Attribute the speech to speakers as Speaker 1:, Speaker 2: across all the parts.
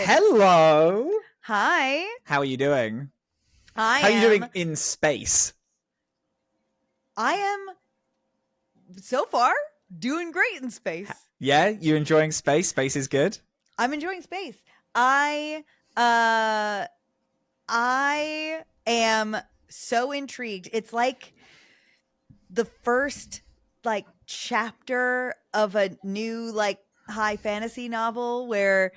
Speaker 1: Hello.
Speaker 2: Hi.
Speaker 1: How are you doing?
Speaker 2: How
Speaker 1: are you doing in space?
Speaker 2: I am so far doing great in space.
Speaker 1: Yeah, you enjoying space? Space is good.
Speaker 2: I'm enjoying space. I am so intrigued. It's like the first chapter of a new high fantasy novel where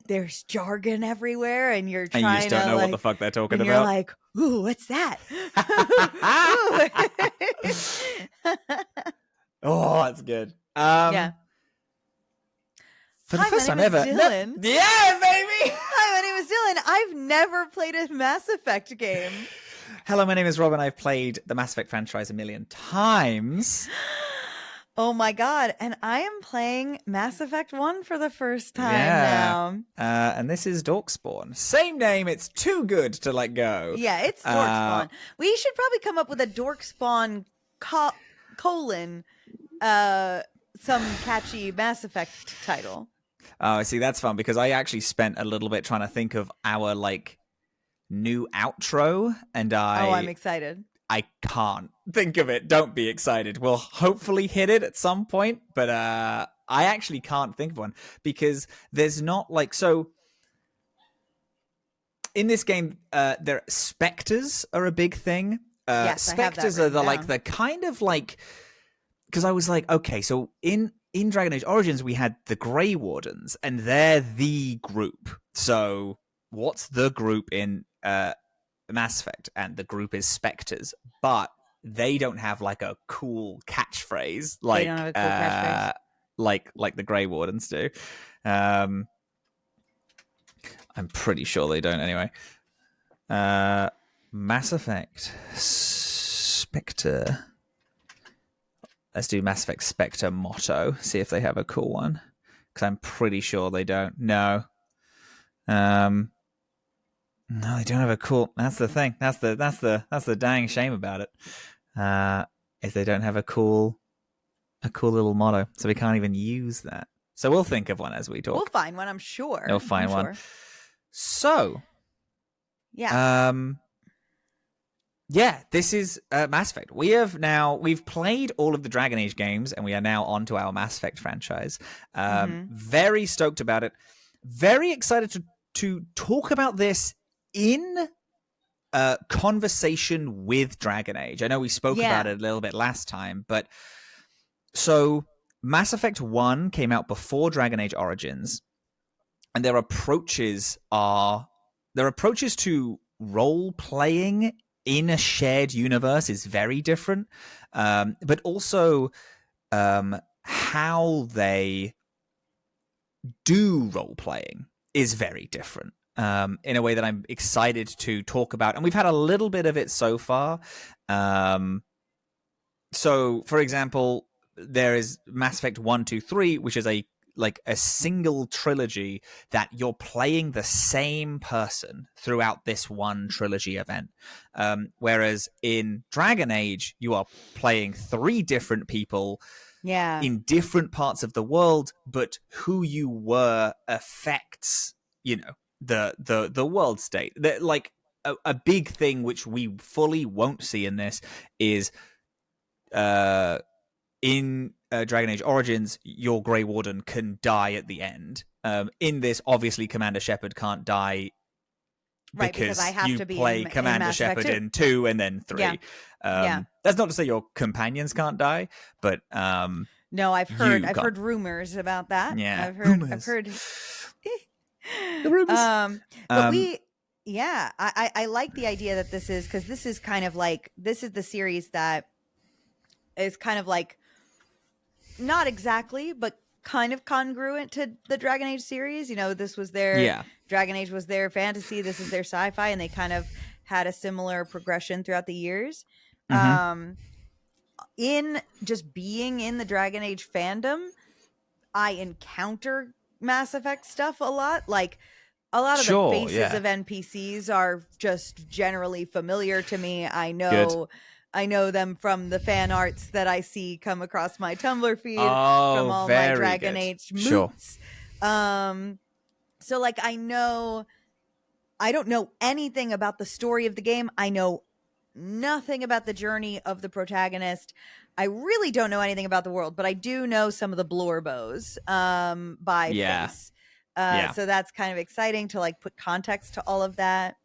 Speaker 2: there's jargon everywhere and you're trying
Speaker 1: and you just don't know what the fuck they're talking
Speaker 2: and
Speaker 1: about.
Speaker 2: You're like, ooh, what's that?
Speaker 1: Oh, that's good.
Speaker 2: Yeah.
Speaker 1: For the first time ever.
Speaker 2: Dillin.
Speaker 1: Yeah, baby.
Speaker 2: Hi, my name is Dillin. I've never played a Mass Effect game.
Speaker 1: Hello, my name is Rob, and I've played the Mass Effect franchise a million times.
Speaker 2: Oh my god, and I am playing Mass Effect 1 for the first time now.
Speaker 1: And this is Dorkspawn. Same name, it's too good to let go.
Speaker 2: Yeah, it's Dorkspawn. We should probably come up with a Dorkspawn colon some catchy Mass Effect title.
Speaker 1: Oh, see, that's fun, because I actually spent a little bit trying to think of our, new outro, and
Speaker 2: I'm excited.
Speaker 1: I can't think of it. Don't be excited. We'll hopefully hit it at some point, but I actually can't think of one because there's not so in this game there specters are a big thing.
Speaker 2: Yes,
Speaker 1: specters are the kind of because I was like, okay, so in Dragon Age Origins we had the Grey Wardens and they're the group. So what's the group in Mass Effect? And the group is Spectres, but they don't have a cool catchphrase like the Grey Wardens do. I'm pretty sure they don't anyway. Mass Effect Spectre. Let's do Mass Effect Spectre motto. See if they have a cool one, because I'm pretty sure they don't. No. No, they don't have a cool. That's the thing. That's the dang shame about it. Is they don't have a cool little motto, so we can't even use that. So we'll think of one as we talk.
Speaker 2: We'll find one, I'm sure.
Speaker 1: We'll find one. So,
Speaker 2: yeah.
Speaker 1: Yeah, this is Mass Effect. We've played all of the Dragon Age games, and we are now on to our Mass Effect franchise. Very stoked about it. Very excited to talk about this in conversation with Dragon Age. I know we spoke about it a little bit last time, but so Mass Effect 1 came out before Dragon Age Origins, and their approaches to role playing in a shared universe is very different, but also how they do role playing is very different. In a way that I'm excited to talk about. And we've had a little bit of it so far. So, for example, there is Mass Effect 1, 2, 3, which is a single trilogy that you're playing the same person throughout this one trilogy event. Whereas in Dragon Age, you are playing 3 different people in different parts of the world, but who you were affects, the world state. A big thing which we fully won't see in this is in Dragon Age Origins, your Grey Warden can die at the end. In this, obviously, Commander Shepard can't die because I have to play Commander Shepard in 2 and then 3. That's not to say your companions can't die, but
Speaker 2: no, I've heard rumors about that.
Speaker 1: Yeah,
Speaker 2: I've heard.
Speaker 1: The rumors.
Speaker 2: But I like the idea that this is, because this is kind of this is the series that is kind of not exactly, but kind of congruent to the Dragon Age series. This was their Dragon Age was their fantasy. This is their sci-fi, and they kind of had a similar progression throughout the years. In just being in the Dragon Age fandom, I encounter Mass Effect stuff a lot. A lot of the faces of NPCs are just generally familiar to me. I know them from the fan arts that I see come across my Tumblr feed from all my Dragon Age moots. So like I don't know anything about the story of the game. I know nothing about the journey of the protagonist. I really don't know anything about the world, but I do know some of the blorbos by
Speaker 1: Yeah.
Speaker 2: face.
Speaker 1: Yeah.
Speaker 2: So that's kind of exciting to like put context to all of that.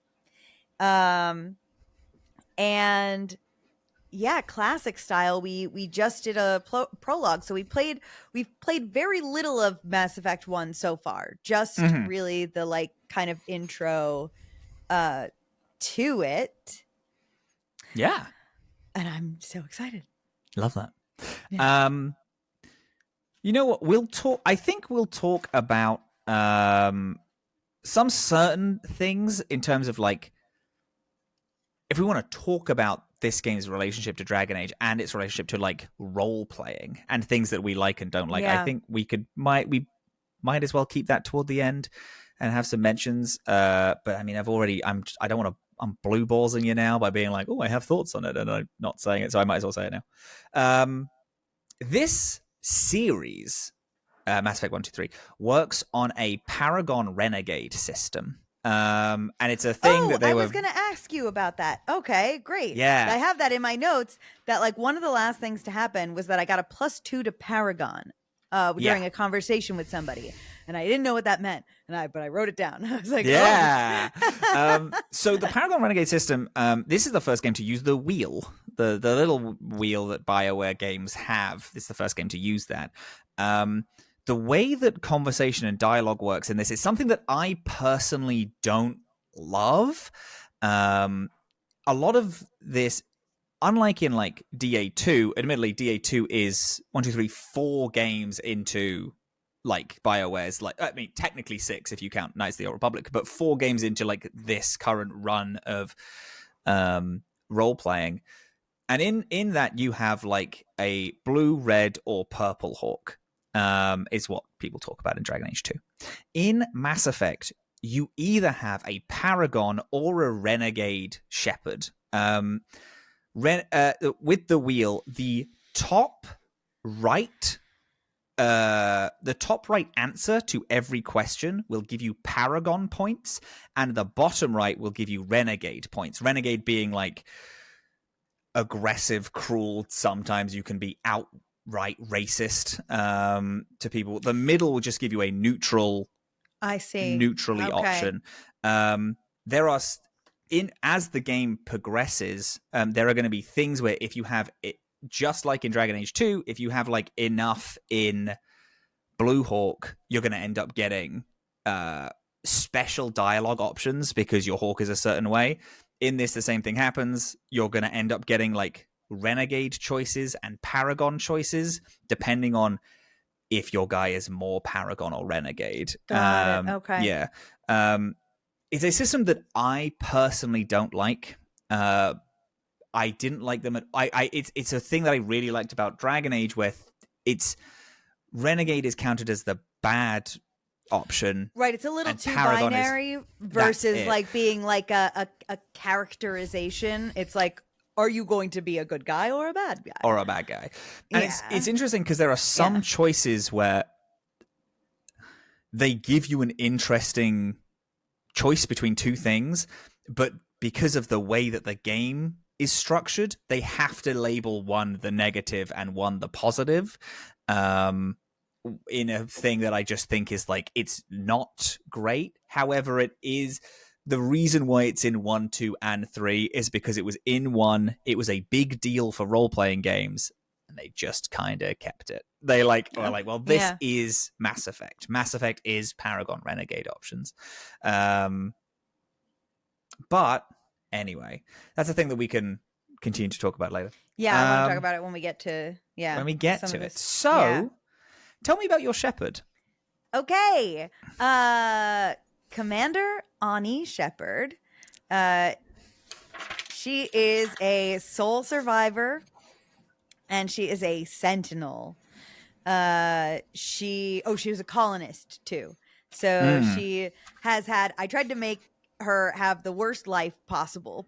Speaker 2: And yeah, classic style. We just did a prologue, so we've played very little of Mass Effect 1 so far. Just really the like kind of intro to it.
Speaker 1: Yeah.
Speaker 2: And I'm so excited.
Speaker 1: Love that.
Speaker 2: Yeah.
Speaker 1: You know what? I think we'll talk about some certain things in terms of like, if we want to talk about this game's relationship to Dragon Age and its relationship to like role playing and things that we like and don't like, I think we might as well keep that toward the end and have some mentions. But I mean, I don't want to. I'm blue ballsing you now by being like, oh, I have thoughts on it, and I'm not saying it, so I might as well say it now. This series, Mass Effect 1, 2, 3, works on a Paragon Renegade system. And it's a thing that I
Speaker 2: was going to ask you about that. Okay, great.
Speaker 1: Yeah.
Speaker 2: I have that in my notes that like one of the last things to happen was that I got a +2 to Paragon during a conversation with somebody. And I didn't know what that meant. But I wrote it down. I was like,
Speaker 1: yeah. So the Paragon Renegade system, this is the first game to use the wheel, the little wheel that BioWare games have. This is the first game to use that. The way that conversation and dialogue works in this is something that I personally don't love. A lot of this, unlike in like DA2, admittedly, DA2 is 1, 2, 3, 4 games into like BioWare's, like, I mean, technically 6 if you count Knights of the Old Republic, but 4 games into like this current run of role playing. And in that you have like a blue, red, or purple hawk. Is what people talk about in Dragon Age 2. In Mass Effect, you either have a Paragon or a Renegade Shepherd. With the wheel, the top right answer to every question will give you Paragon points, and the bottom right will give you Renegade points. Renegade being like aggressive, cruel. Sometimes you can be outright racist to people. The middle will just give you a neutral.
Speaker 2: I see.
Speaker 1: Neutrally option. There are as the game progresses, there are going to be things where if you have it, just like in Dragon Age 2, if you have like enough in Blue Hawk, you're going to end up getting special dialogue options because your Hawk is a certain way. In this, the same thing happens. You're going to end up getting like Renegade choices and Paragon choices, depending on if your guy is more Paragon or Renegade.
Speaker 2: Got it. Okay.
Speaker 1: Yeah. It's a system that I personally don't like. I didn't like them. It's a thing that I really liked about Dragon Age, where it's Renegade is counted as the bad option.
Speaker 2: Right, it's a little too binary versus like being like a characterization. It's like, are you going to be a good guy or a bad guy?
Speaker 1: Or a bad guy. And it's interesting because there are some choices where they give you an interesting choice between two things, but because of the way that the game is structured, they have to label one the negative and one the positive. In a thing that I just think is like, it's not great. However, it is the reason why it's in 1, 2, and 3 is because it was in 1. It was a big deal for role-playing games, and they just kind of kept it. They were like, well, this is Mass Effect. Mass Effect is Paragon Renegade options. But anyway, that's a thing that we can continue to talk about later.
Speaker 2: Yeah, I want to talk about it when we get to
Speaker 1: it. So, tell me about your Shepherd.
Speaker 2: Okay. Commander Ani Shepherd. She is a sole survivor, and she is a sentinel. She was a colonist too. So she has had, I tried to make her have the worst life possible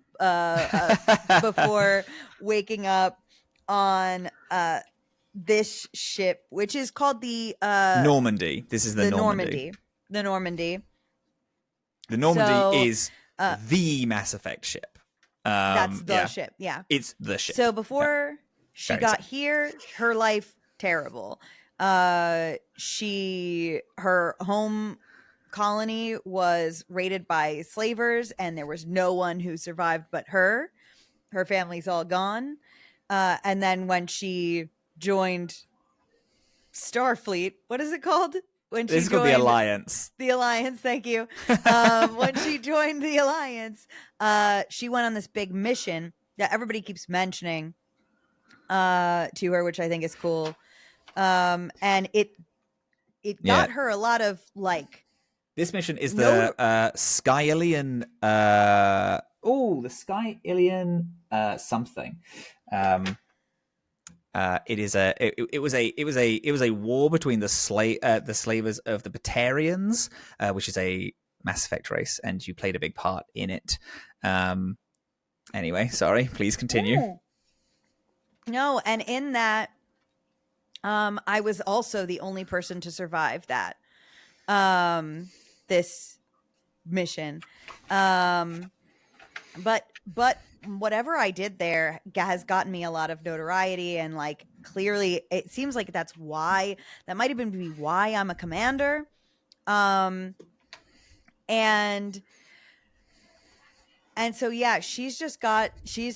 Speaker 2: before waking up on this ship, which is called the
Speaker 1: Normandy. This is the Normandy.
Speaker 2: The Normandy.
Speaker 1: The Normandy
Speaker 2: So,
Speaker 1: is the Mass Effect ship.
Speaker 2: That's the ship. Yeah.
Speaker 1: It's the ship.
Speaker 2: So before she
Speaker 1: Very
Speaker 2: got
Speaker 1: sad.
Speaker 2: here, her life terrible. Her home colony was raided by slavers, and there was no one who survived but her. Her family's all gone. And then when she joined Starfleet, what is it called? When she
Speaker 1: This is called the Alliance.
Speaker 2: The Alliance, thank you. When she joined the Alliance, she went on this big mission that everybody keeps mentioning to her, which I think is cool. And it got her a lot of like.
Speaker 1: This mission is the Skyalien. The Skyalien something. It was a war between the slavers of the Batarians, which is a Mass Effect race, and you played a big part in it. Anyway, sorry, please continue.
Speaker 2: Ooh. No, and in that, I was also the only person to survive that this mission. But whatever I did there has gotten me a lot of notoriety, and like clearly it seems like that might have been why I'm a commander. And so yeah, she's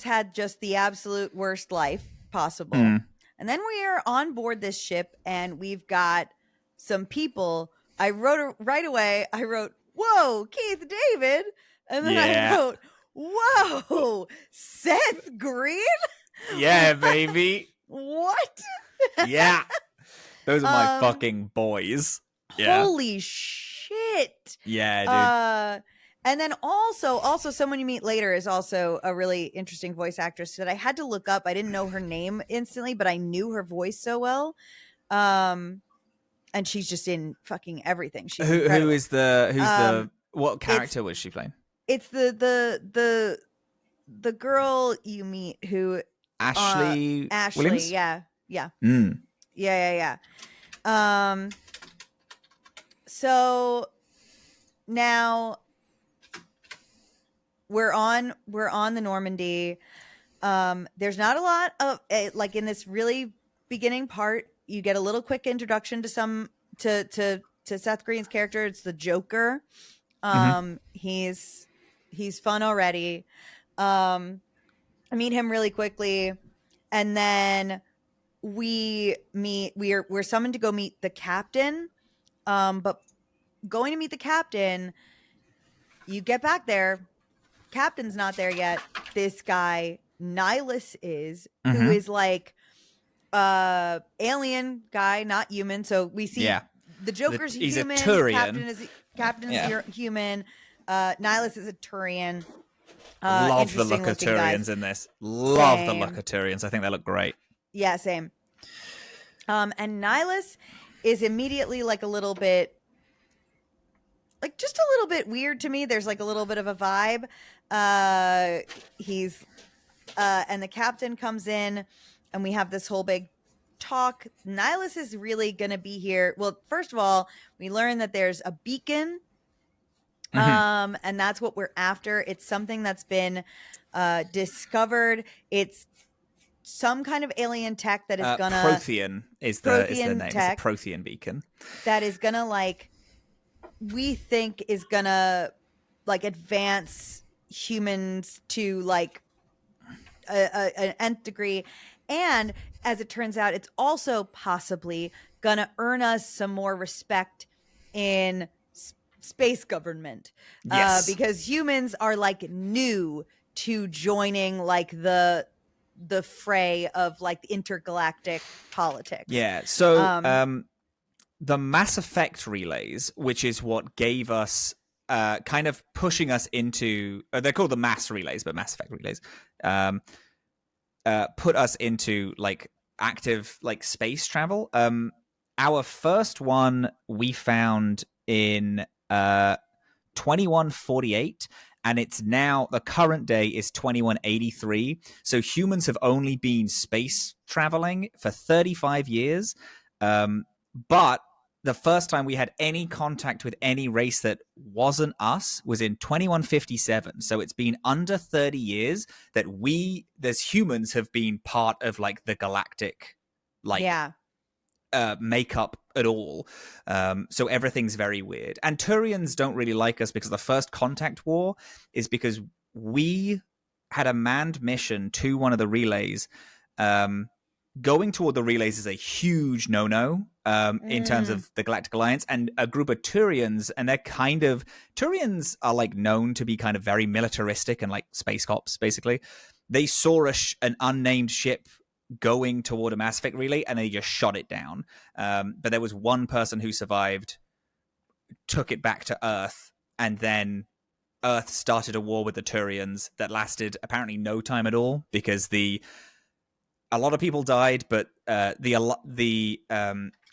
Speaker 2: had just the absolute worst life possible. And then we are on board this ship, and we've got some people. I wrote right away, whoa, Keith David. And then I wrote, whoa, Seth Green?
Speaker 1: Yeah, baby.
Speaker 2: What?
Speaker 1: Yeah. Those are my fucking boys. Yeah.
Speaker 2: Holy shit.
Speaker 1: Yeah, dude.
Speaker 2: And then also someone you meet later is also a really interesting voice actress that I had to look up. I didn't know her name instantly, but I knew her voice so well. And she's just in fucking everything. She's
Speaker 1: what character was she playing?
Speaker 2: It's the girl you meet who
Speaker 1: Ashley Williams?
Speaker 2: Yeah. Yeah. So now we're on the Normandy. There's not a lot of like in this really beginning part. You get a little quick introduction to Seth Green's character. It's the Joker. He's fun already. I meet him really quickly, and then we're summoned to go meet the captain. But going to meet the captain, you get back there, captain's not there yet. This guy Nihilus is, who is like alien guy, not human. So we see the Joker's
Speaker 1: he's
Speaker 2: human,
Speaker 1: a Turian.
Speaker 2: Captain is human. Nihilus is a Turian.
Speaker 1: Love the look of Turians in this. Love the look of Turians. I think they look great.
Speaker 2: Yeah, same. And Nihilus is immediately like a little bit, like just a little bit weird to me. There's like a little bit of a vibe. And the captain comes in, and we have this whole big talk. Nihilus is really going to be here. Well, first of all, we learn that there's a beacon. And that's what we're after. It's something that's been discovered. It's some kind of alien tech that is gonna
Speaker 1: Prothean is the name. It's a Prothean beacon
Speaker 2: that is gonna we think is gonna advance humans to an nth degree, and as it turns out, it's also possibly gonna earn us some more respect in space government.
Speaker 1: Yes.
Speaker 2: Because humans are new to joining the fray of intergalactic politics.
Speaker 1: Yeah. So the Mass Effect relays, which is what gave us kind of pushing us into they're called the Mass relays, but Mass Effect relays put us into active space travel. Our first one we found in 2148, and it's now the current day is 2183. So humans have only been space traveling for 35 years. But the first time we had any contact with any race that wasn't us was in 2157. So it's been under 30 years that we, as humans, have been part of like the galactic, like makeup at all. So everything's very weird. And Turians don't really like us because the first contact war is because we had a manned mission to one of the relays. Going toward the relays is a huge no-no in terms of the Galactic Alliance, and a group of Turians, and they're kind of... Turians are like known to be kind of very militaristic and like space cops, basically. They saw an unnamed ship going toward a Mass Effect relay, and they just shot it down. But there was one person who survived, took it back to Earth, and then Earth started a war with the Turians that lasted apparently no time at all, because a lot of people died, but the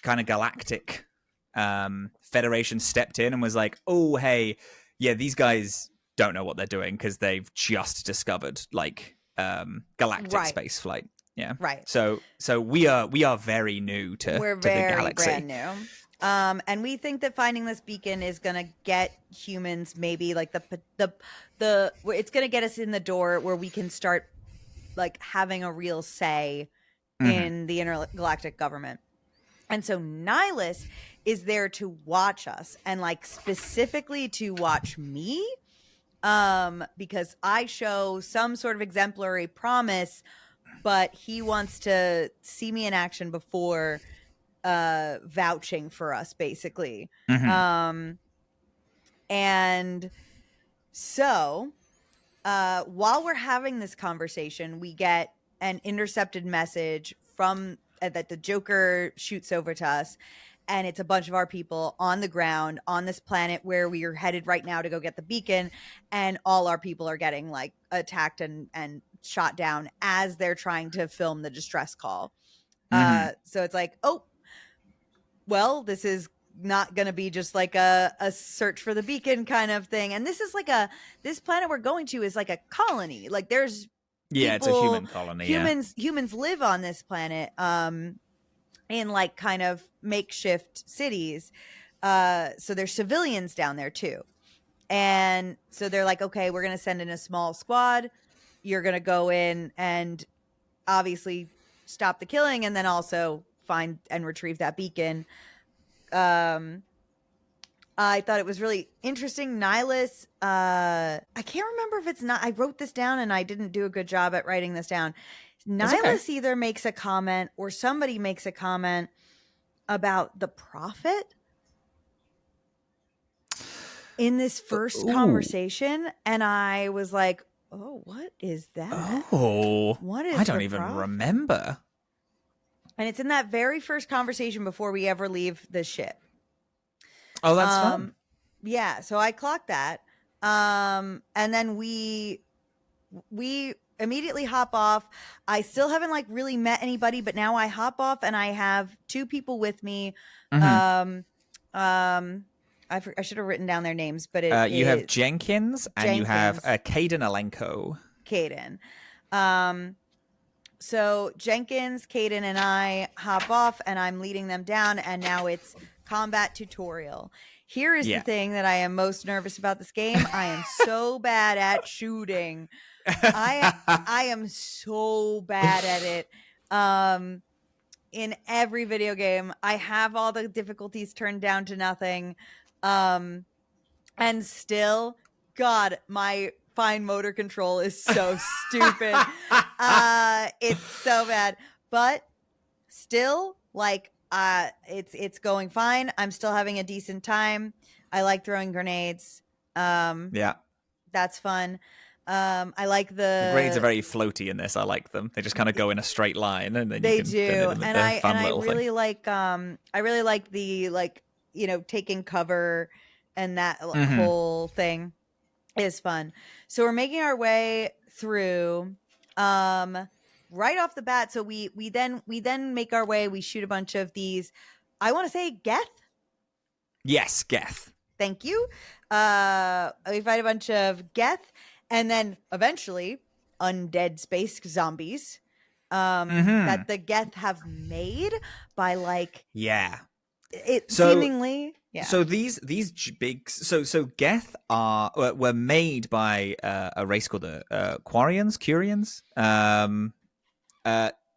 Speaker 1: kind of galactic Federation stepped in and was like, oh, hey, yeah, these guys don't know what they're doing because they've just discovered like galactic space flight. Yeah.
Speaker 2: Right.
Speaker 1: So we are very new to the galaxy.
Speaker 2: Brand new. And we think that finding this beacon is going to get humans maybe like it's going to get us in the door where we can start like having a real say in the intergalactic government. And so Nihilus is there to watch us, and like specifically to watch me, because I show some sort of exemplary promise, but he wants to see me in action before vouching for us, basically. And so while we're having this conversation, we get an intercepted message from that the Joker shoots over to us, and it's a bunch of our people on the ground on this planet where we are headed right now to go get the beacon, and all our people are getting like attacked and shot down as they're trying to film the distress call. So it's like, oh, well, this is not going to be just like a search for the beacon kind of thing. And this is like this planet we're going to is like a colony. Like there's
Speaker 1: it's a human colony.
Speaker 2: Humans live on this planet in like kind of makeshift cities. So there's civilians down there too. And so they're like, okay, we're going to send in a small squad. You're going to go in and obviously stop the killing, and then also find and retrieve that beacon. I thought it was really interesting. Nihilus, I can't remember if it's not, I wrote this down and I didn't do a good job at writing this down. Nihilus either makes a comment or somebody makes a comment about the Prophet in this first conversation. And I was like, oh, what is that?
Speaker 1: Oh,
Speaker 2: what is
Speaker 1: I don't even remember.
Speaker 2: And it's in that very first conversation before we ever leave the ship.
Speaker 1: Oh, that's fun.
Speaker 2: Yeah, so I clocked that. And then we immediately hop off. I still haven't like really met anybody, but now I hop off and I have two people with me. I should have written down their names, but
Speaker 1: you have Jenkins and you have Caden Alenko.
Speaker 2: Caden. So Jenkins, Caden, and I hop off, and I'm leading them down, and now it's combat tutorial. Here is the thing that I am most nervous about this game. I am so bad at shooting. I am so bad at it. In every video game, I have all the difficulties turned down to nothing. And still, God, my fine motor control is so stupid. It's so bad, but still, like, it's going fine. I'm still having a decent time. I like throwing grenades. That's fun. I like the
Speaker 1: grenades are very floaty in this. I like them. They just kind of go in a straight line, and then you can
Speaker 2: and I really like the like, you know, taking cover, and that whole thing is fun. So we're making our way through right off the bat. So we then make our way, we shoot a bunch of these, I want to say Geth.
Speaker 1: Yes, Geth.
Speaker 2: Thank you. We fight a bunch of Geth, and then eventually undead space zombies that the Geth have made by like It
Speaker 1: So
Speaker 2: seemingly, yeah.
Speaker 1: So these big so Geth were made by a race called the Quarians,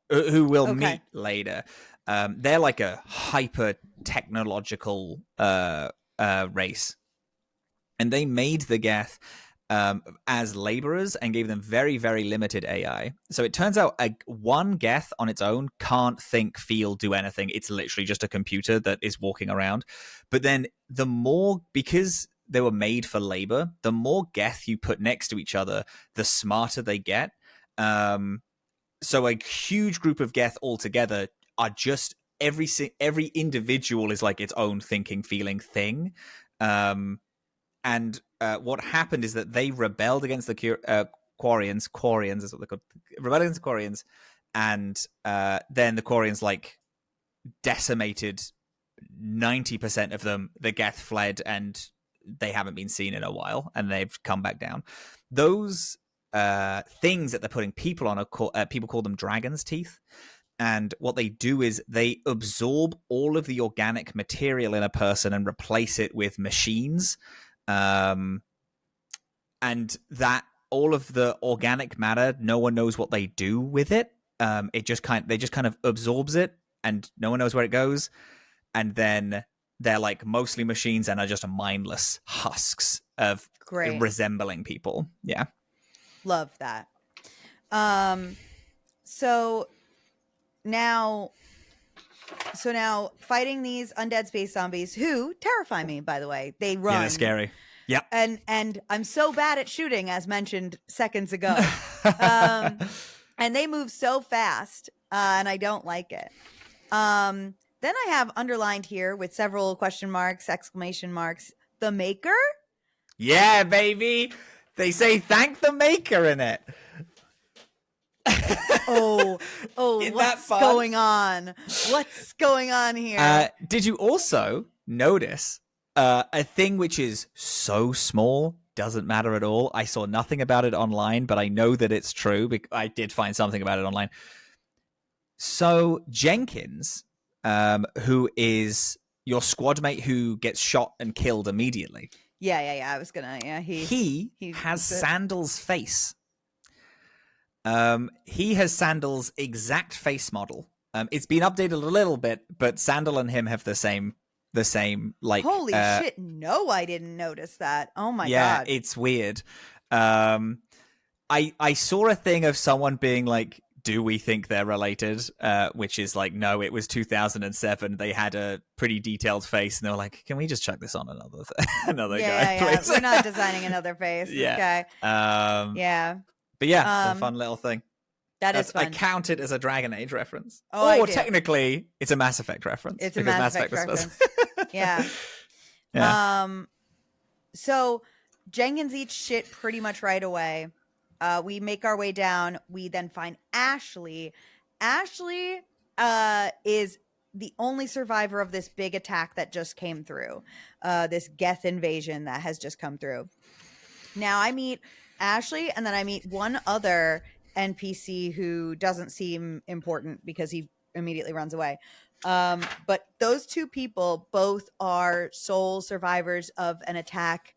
Speaker 1: who we'll
Speaker 2: Okay.
Speaker 1: meet later. They're like a hyper technological race, and they made the Geth as laborers and gave them very, very limited AI. So it turns out one Geth on its own can't think, feel, do anything. It's literally just a computer that is walking around. But then the more, because they were made for labor, the more Geth you put next to each other, the smarter they get. So a huge group of Geth altogether are just every individual is like its own thinking, feeling thing. And what happened is that they rebelled against the Quarians. Quarians is what they're called. Rebelled against the Quarians, and then the Quarians like decimated 90% of them. The Geth fled, and they haven't been seen in a while, and they've come back down. Those things that they're putting people on are people call them dragon's teeth. And what they do is they absorb all of the organic material in a person and replace it with machines. And that all of the organic matter, no one knows what they do with it. They just kind of absorbs it, and no one knows where it goes. And then they're like mostly machines and are just mindless husks of resembling people. Yeah,
Speaker 2: love that. So now fighting these undead space zombies who terrify me. By the way, they run.
Speaker 1: Yeah, they're scary. Yeah,
Speaker 2: and I'm so bad at shooting, as mentioned seconds ago. And they move so fast, and I don't like it. Then I have underlined here with several question marks, exclamation marks, the Maker.
Speaker 1: Yeah, baby. They say thank the Maker in it.
Speaker 2: What's going on? What's going on here?
Speaker 1: Did you also notice a thing which is so small, doesn't matter at all? I saw nothing about it online, but I know that it's true because I did find something about it online. So Jenkins, who is your squad mate who gets shot and killed immediately.
Speaker 2: Yeah. I was gonna. Yeah,
Speaker 1: he has Sandal's face. He has Sandal's exact face model. It's been updated a little bit, but Sandal and him have the same like.
Speaker 2: Holy shit! No, I didn't notice that. Oh my god!
Speaker 1: Yeah, it's weird. I saw a thing of someone being like, "Do we think they're related?" Which is like, no, it was 2007. They had a pretty detailed face, and they were like, "Can we just chuck this on another guy, please?"
Speaker 2: We're not designing another face. This guy. Yeah.
Speaker 1: But yeah, a fun little thing.
Speaker 2: Is fun.
Speaker 1: I count it as a Dragon Age reference.
Speaker 2: Or
Speaker 1: technically, it's a Mass Effect reference.
Speaker 2: It's a Mass Effect reference. Yeah. So Jenkins eats shit pretty much right away. We make our way down. We then find Ashley. Ashley is the only survivor of this big attack that just came through. This Geth invasion that has just come through. Now I meet Ashley, and then I meet one other NPC who doesn't seem important because he immediately runs away. But those two people both are sole survivors of an attack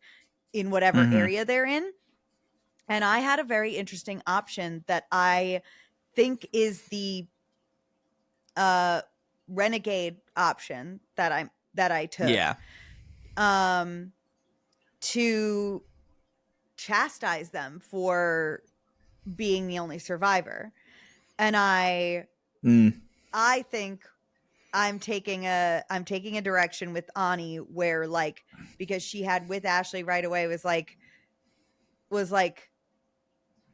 Speaker 2: in whatever area they're in. And I had a very interesting option that I think is the renegade option that I took.
Speaker 1: Yeah.
Speaker 2: To chastise them for being the only survivor. And I think I'm taking a direction with Ani where, like, because she had with Ashley right away was like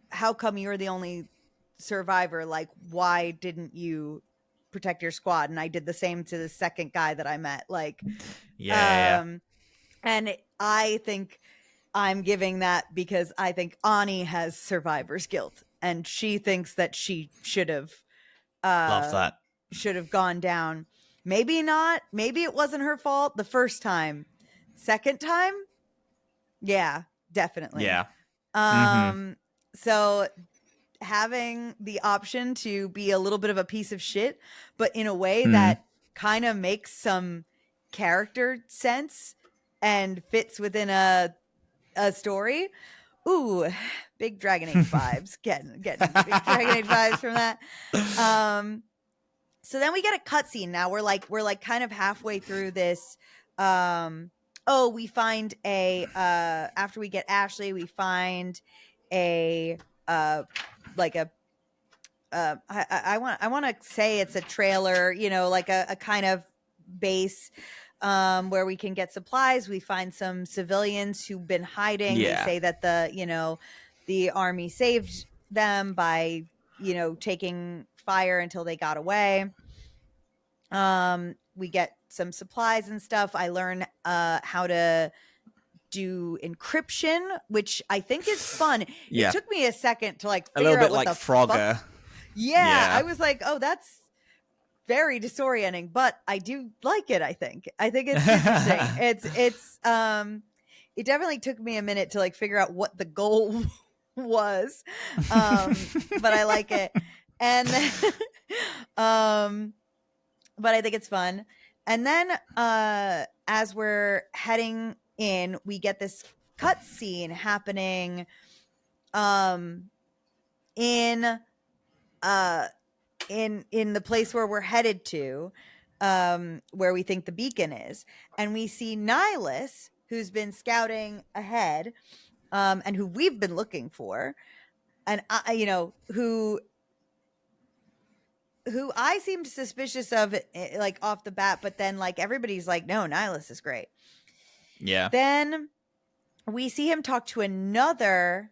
Speaker 2: how come you're the only survivor? Like, why didn't you protect your squad? And I did the same to the second guy that I met. Like, and I think I'm giving that because I think Ani has survivor's guilt, and she thinks that she should have gone down. Maybe not. Maybe it wasn't her fault the first time. Second time, yeah, definitely.
Speaker 1: Yeah.
Speaker 2: So having the option to be a little bit of a piece of shit, but in a way that kind of makes some character sense and fits within a story. Ooh, big Dragon Age vibes. Getting big Dragon Age vibes from that. So then we get a cutscene. Now we're like kind of halfway through this. We find a after we get Ashley, we find a like a I want to say it's a trailer, you know, like a kind of base where we can get supplies. We find some civilians who've been hiding. They say that the army saved them by, you know, taking fire until they got away. We get some supplies and stuff. I learn how to do encryption, which I think is fun. It took me a second to like figure
Speaker 1: a little
Speaker 2: out
Speaker 1: bit
Speaker 2: what
Speaker 1: like
Speaker 2: the
Speaker 1: Frogger.
Speaker 2: fuck. Yeah, I was like, oh, that's very disorienting, but I do like it. I think it's interesting. It's it definitely took me a minute to like figure out what the goal was, but I like it. And then, but I think it's fun. And then as we're heading in, we get this cutscene happening in the place where we're headed to, where we think the beacon is. And we see Nihilus, who's been scouting ahead, and who we've been looking for, and you know, who I seemed suspicious of, like off the bat, but then like everybody's like, no, Nihilus is great.
Speaker 1: Yeah.
Speaker 2: Then we see him talk to another,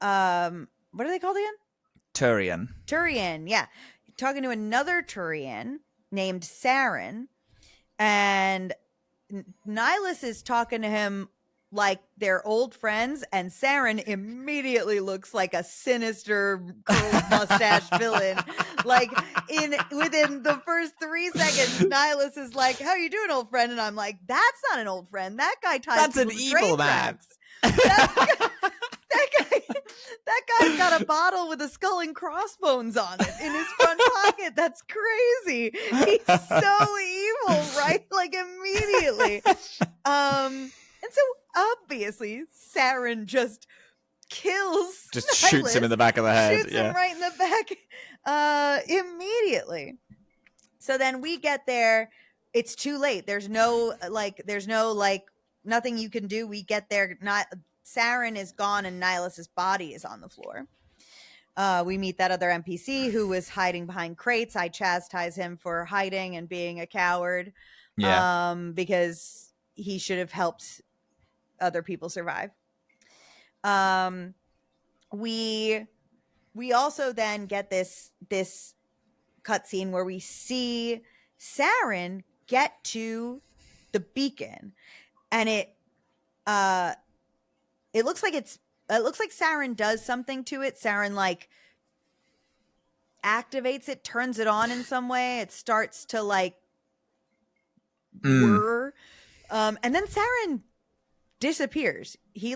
Speaker 2: what are they called again? Turian, yeah. Talking to another Turian named Saren, and Nihilus is talking to him like they're old friends, and Saren immediately looks like a sinister curled mustache villain. Like within the first 3 seconds, Nihilus is like, "How you doing, old friend?" And I'm like, "That's not an old friend. That guy ties
Speaker 1: That's an
Speaker 2: people to
Speaker 1: evil
Speaker 2: train
Speaker 1: man."
Speaker 2: tracks." That guy's got a bottle with a skull and crossbones on it in his front pocket. That's crazy. He's so evil, right? Like immediately. And so obviously Saren just kills Nihilus,
Speaker 1: shoots him in the back of the head.
Speaker 2: Shoots him right in the back immediately. So then we get there. It's too late. There's no nothing you can do. We get there. Saren is gone and Nihilus's body is on the floor. We meet that other NPC who was hiding behind crates. I chastise him for hiding and being a coward. Because he should have helped other people survive. We also then get this cutscene where we see Saren get to the beacon, and it looks like Saren does something to it. Saren like activates it, turns it on in some way. It starts to like whir. And then Saren disappears. He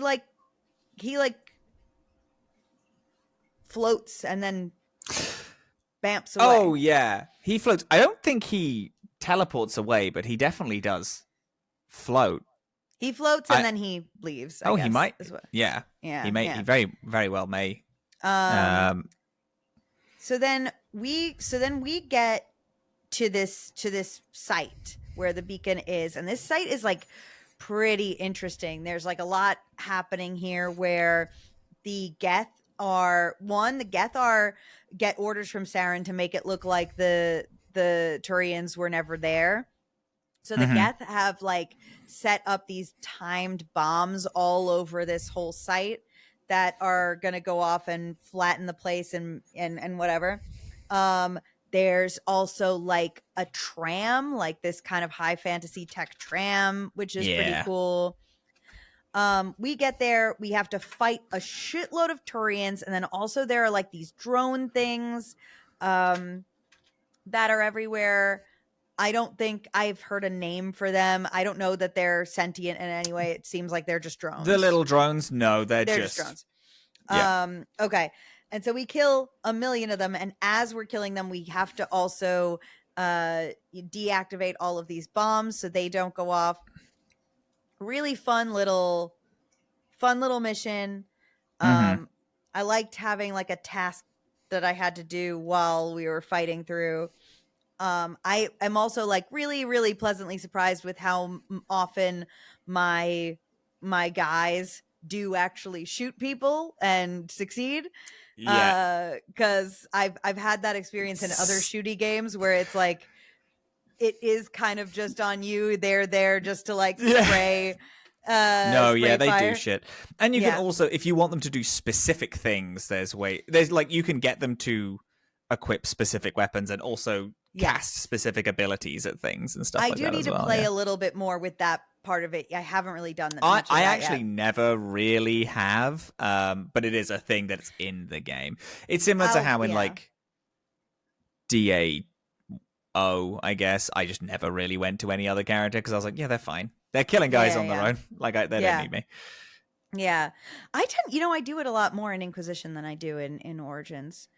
Speaker 2: floats and then bamps away.
Speaker 1: Oh yeah, he floats. I don't think he teleports away, but he definitely does float.
Speaker 2: He floats and then he leaves. I guess,
Speaker 1: he might.
Speaker 2: Yeah.
Speaker 1: He may. Yeah. He very, very well may.
Speaker 2: So then we get to this site where the beacon is, and this site is like pretty interesting. There's like a lot happening here where the Geth get orders from Saren to make it look like the Turians were never there. So the Geth have like set up these timed bombs all over this whole site that are going to go off and flatten the place and whatever. There's also like a tram, like this kind of high fantasy tech tram, which is pretty cool. We get there, we have to fight a shitload of Turians, and then also there are like these drone things that are everywhere. I don't think I've heard a name for them. I don't know that they're sentient in any way. It seems like they're just drones.
Speaker 1: The little drones? No, they're
Speaker 2: just drones.
Speaker 1: Yeah.
Speaker 2: Okay. And so we kill 1 million of them. And as we're killing them, we have to also you deactivate all of these bombs so they don't go off. Really fun little mission. I liked having like a task that I had to do while we were fighting through. I am also like really, really pleasantly surprised with how often my guys do actually shoot people and succeed.
Speaker 1: Yeah.
Speaker 2: Because I've had that experience in other shooty games where it's like it is kind of just on you. They're there just to like spray.
Speaker 1: No,
Speaker 2: spray
Speaker 1: they
Speaker 2: fire.
Speaker 1: do shit. And you can also, if you want them to do specific things, there's like you can get them to equip specific weapons and also cast specific abilities at things and stuff like that.
Speaker 2: I do need to play a little bit more with that part of it. I haven't really done that.
Speaker 1: I actually never really have, but it is a thing that's in the game. It's similar to how in like DAO, I guess, I just never really went to any other character because I was like, yeah, they're fine. They're killing guys on their own. Like, they don't need me.
Speaker 2: Yeah. I tend, I do it a lot more in Inquisition than I do in Origins.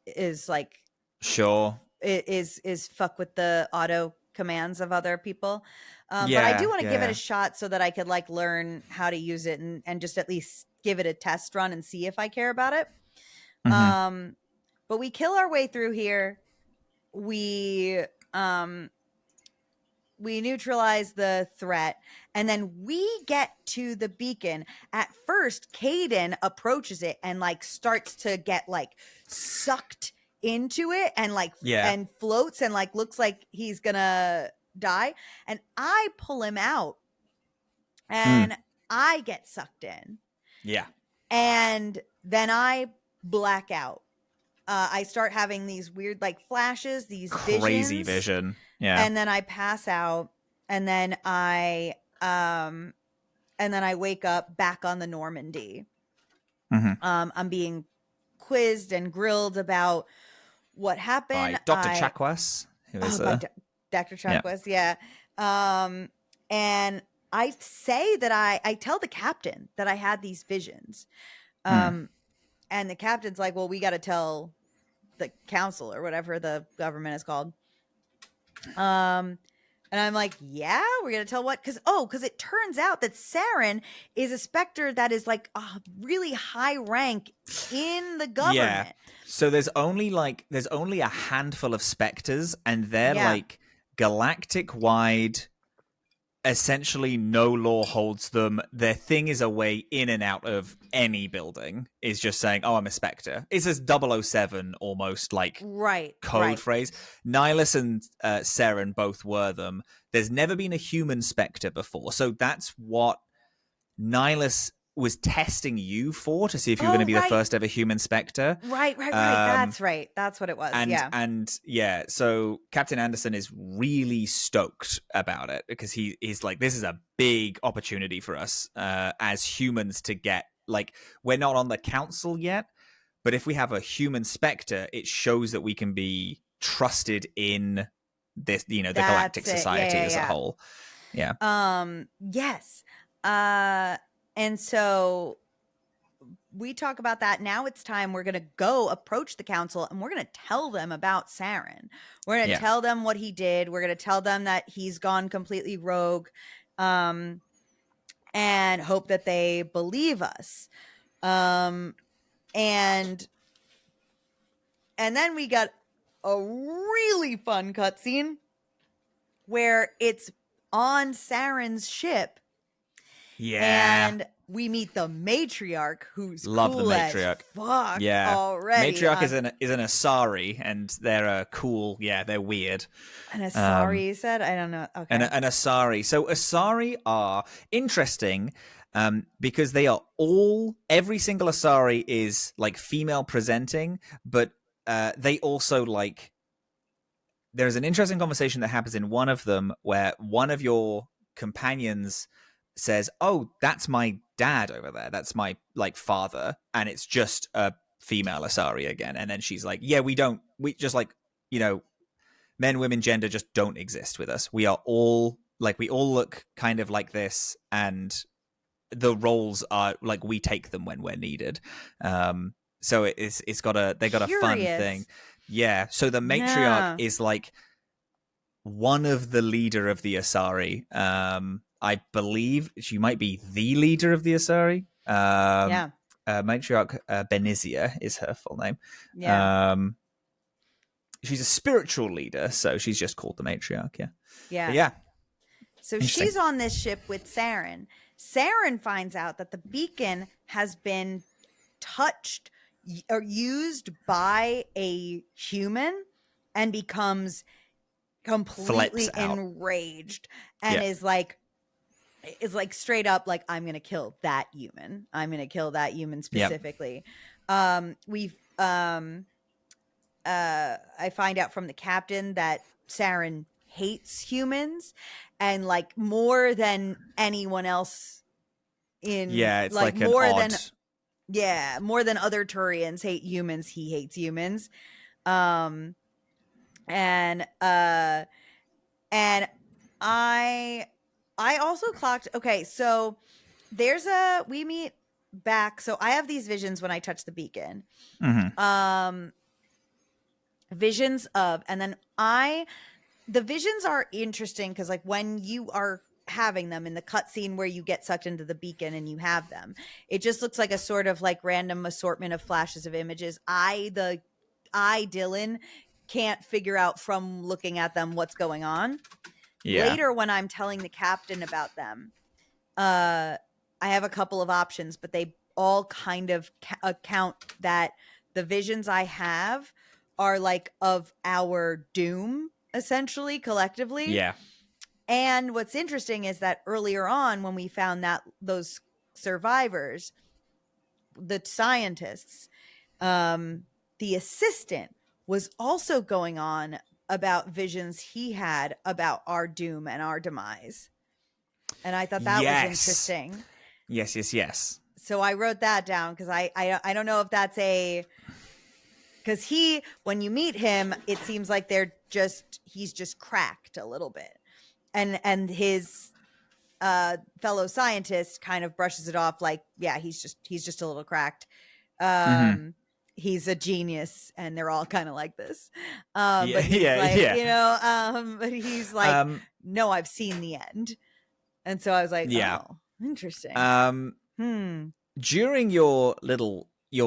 Speaker 2: Is like...
Speaker 1: Sure.
Speaker 2: Is fuck with the auto commands of other people. But I do want to give it a shot so that I could like learn how to use it and just at least give it a test run and see if I care about it. But we kill our way through here. We neutralize the threat, and then we get to the beacon. At first, Caden approaches it and like starts to get like sucked into it and like and floats and like looks like he's gonna die. And I pull him out and I get sucked in.
Speaker 1: Yeah.
Speaker 2: And then I black out. I start having these weird like flashes, these
Speaker 1: crazy vision. Yeah.
Speaker 2: And then I pass out, and then I wake up back on the Normandy. I'm being quizzed and grilled about what happened
Speaker 1: by Dr. Chakwas, who is
Speaker 2: Dr. Chakwas, and I say that I tell the captain that I had these visions. And the captain's like, well, we got to tell the council or whatever the government is called. And I'm like, yeah, we're going to tell what? Because it turns out that Saren is a Spectre that is like a really high rank in the government.
Speaker 1: Yeah. So there's only a handful of Spectres, and they're like galactic wide. Essentially, no law holds them. Their thing is a way in and out of any building. Is just saying, "Oh, I'm a Spectre." It's this 007 almost like code phrase. Nihilus and Saren both were them. There's never been a human Spectre before, so that's what Nihilus was testing you for, to see if you were going to be the first ever human Spectre.
Speaker 2: Right. That's right. That's what it was.
Speaker 1: So Captain Anderson is really stoked about it because he's like, this is a big opportunity for us as humans to get, like, we're not on the council yet, but if we have a human Spectre, it shows that we can be trusted in this, the Galactic Society as a whole. Yeah.
Speaker 2: Yes. And so we talk about that. Now it's time. We're going to go approach the council and we're going to tell them about Saren. We're going to tell them what he did. We're going to tell them that he's gone completely rogue, and hope that they believe us. And then we got a really fun cutscene where it's on Saren's ship.
Speaker 1: Yeah.
Speaker 2: And we meet the matriarch, who's
Speaker 1: Love
Speaker 2: cool
Speaker 1: the matriarch.
Speaker 2: as fuck
Speaker 1: Matriarch
Speaker 2: already.
Speaker 1: is an Asari, and they're cool. Yeah, they're weird.
Speaker 2: An Asari, you said? I don't know. Okay.
Speaker 1: An Asari. So Asari are interesting because they are every single Asari is like female presenting, but they also like, there's an interesting conversation that happens in one of them where one of your companions says, "Oh, that's my dad over there. That's my like father," and it's just a female Asari again. And then she's like, "Yeah, we just like, men, women, gender just don't exist with us. We are all like, we all look kind of like this, and the roles are like, we take them when we're needed." So they got a fun thing. Yeah. So the matriarch is like, one of the leader of the Asari. I believe she might be the leader of the Asari.
Speaker 2: Yeah.
Speaker 1: Matriarch Benizia is her full name.
Speaker 2: Yeah.
Speaker 1: She's a spiritual leader, so she's just called the matriarch. Yeah.
Speaker 2: Yeah.
Speaker 1: But yeah.
Speaker 2: So she's on this ship with Saren. Saren finds out that the beacon has been touched or used by a human and becomes completely enraged and is like straight up like, I'm gonna kill that human. I'm gonna kill that human specifically. I find out from the captain that Saren hates humans, and like more than anyone else in
Speaker 1: it's like
Speaker 2: more
Speaker 1: an
Speaker 2: than
Speaker 1: odd...
Speaker 2: more than other Turians hate humans, he hates humans. And I also clocked, okay, so we meet back, so I have these visions when I touch the beacon. Visions of, and then the visions are interesting because like when you are having them in the cutscene where you get sucked into the beacon and you have them, it just looks like a sort of like random assortment of flashes of images. Dillin, can't figure out from looking at them what's going on. Later, when I'm telling the captain about them, I have a couple of options, but they all kind of account that the visions I have are like of our doom, essentially, collectively.
Speaker 1: Yeah.
Speaker 2: And what's interesting is that earlier on, when we found that those survivors, the scientists, the assistant was also going on about visions he had about our doom and our demise. And I thought that was interesting.
Speaker 1: Yes.
Speaker 2: So I wrote that down because I don't know if that's because when you meet him, it seems like he's just cracked a little bit. And his fellow scientist kind of brushes it off like, yeah, he's just a little cracked. He's a genius, and they're all kind of like this. But he's but he's like, no, I've seen the end. And so I was like, oh, interesting.
Speaker 1: During your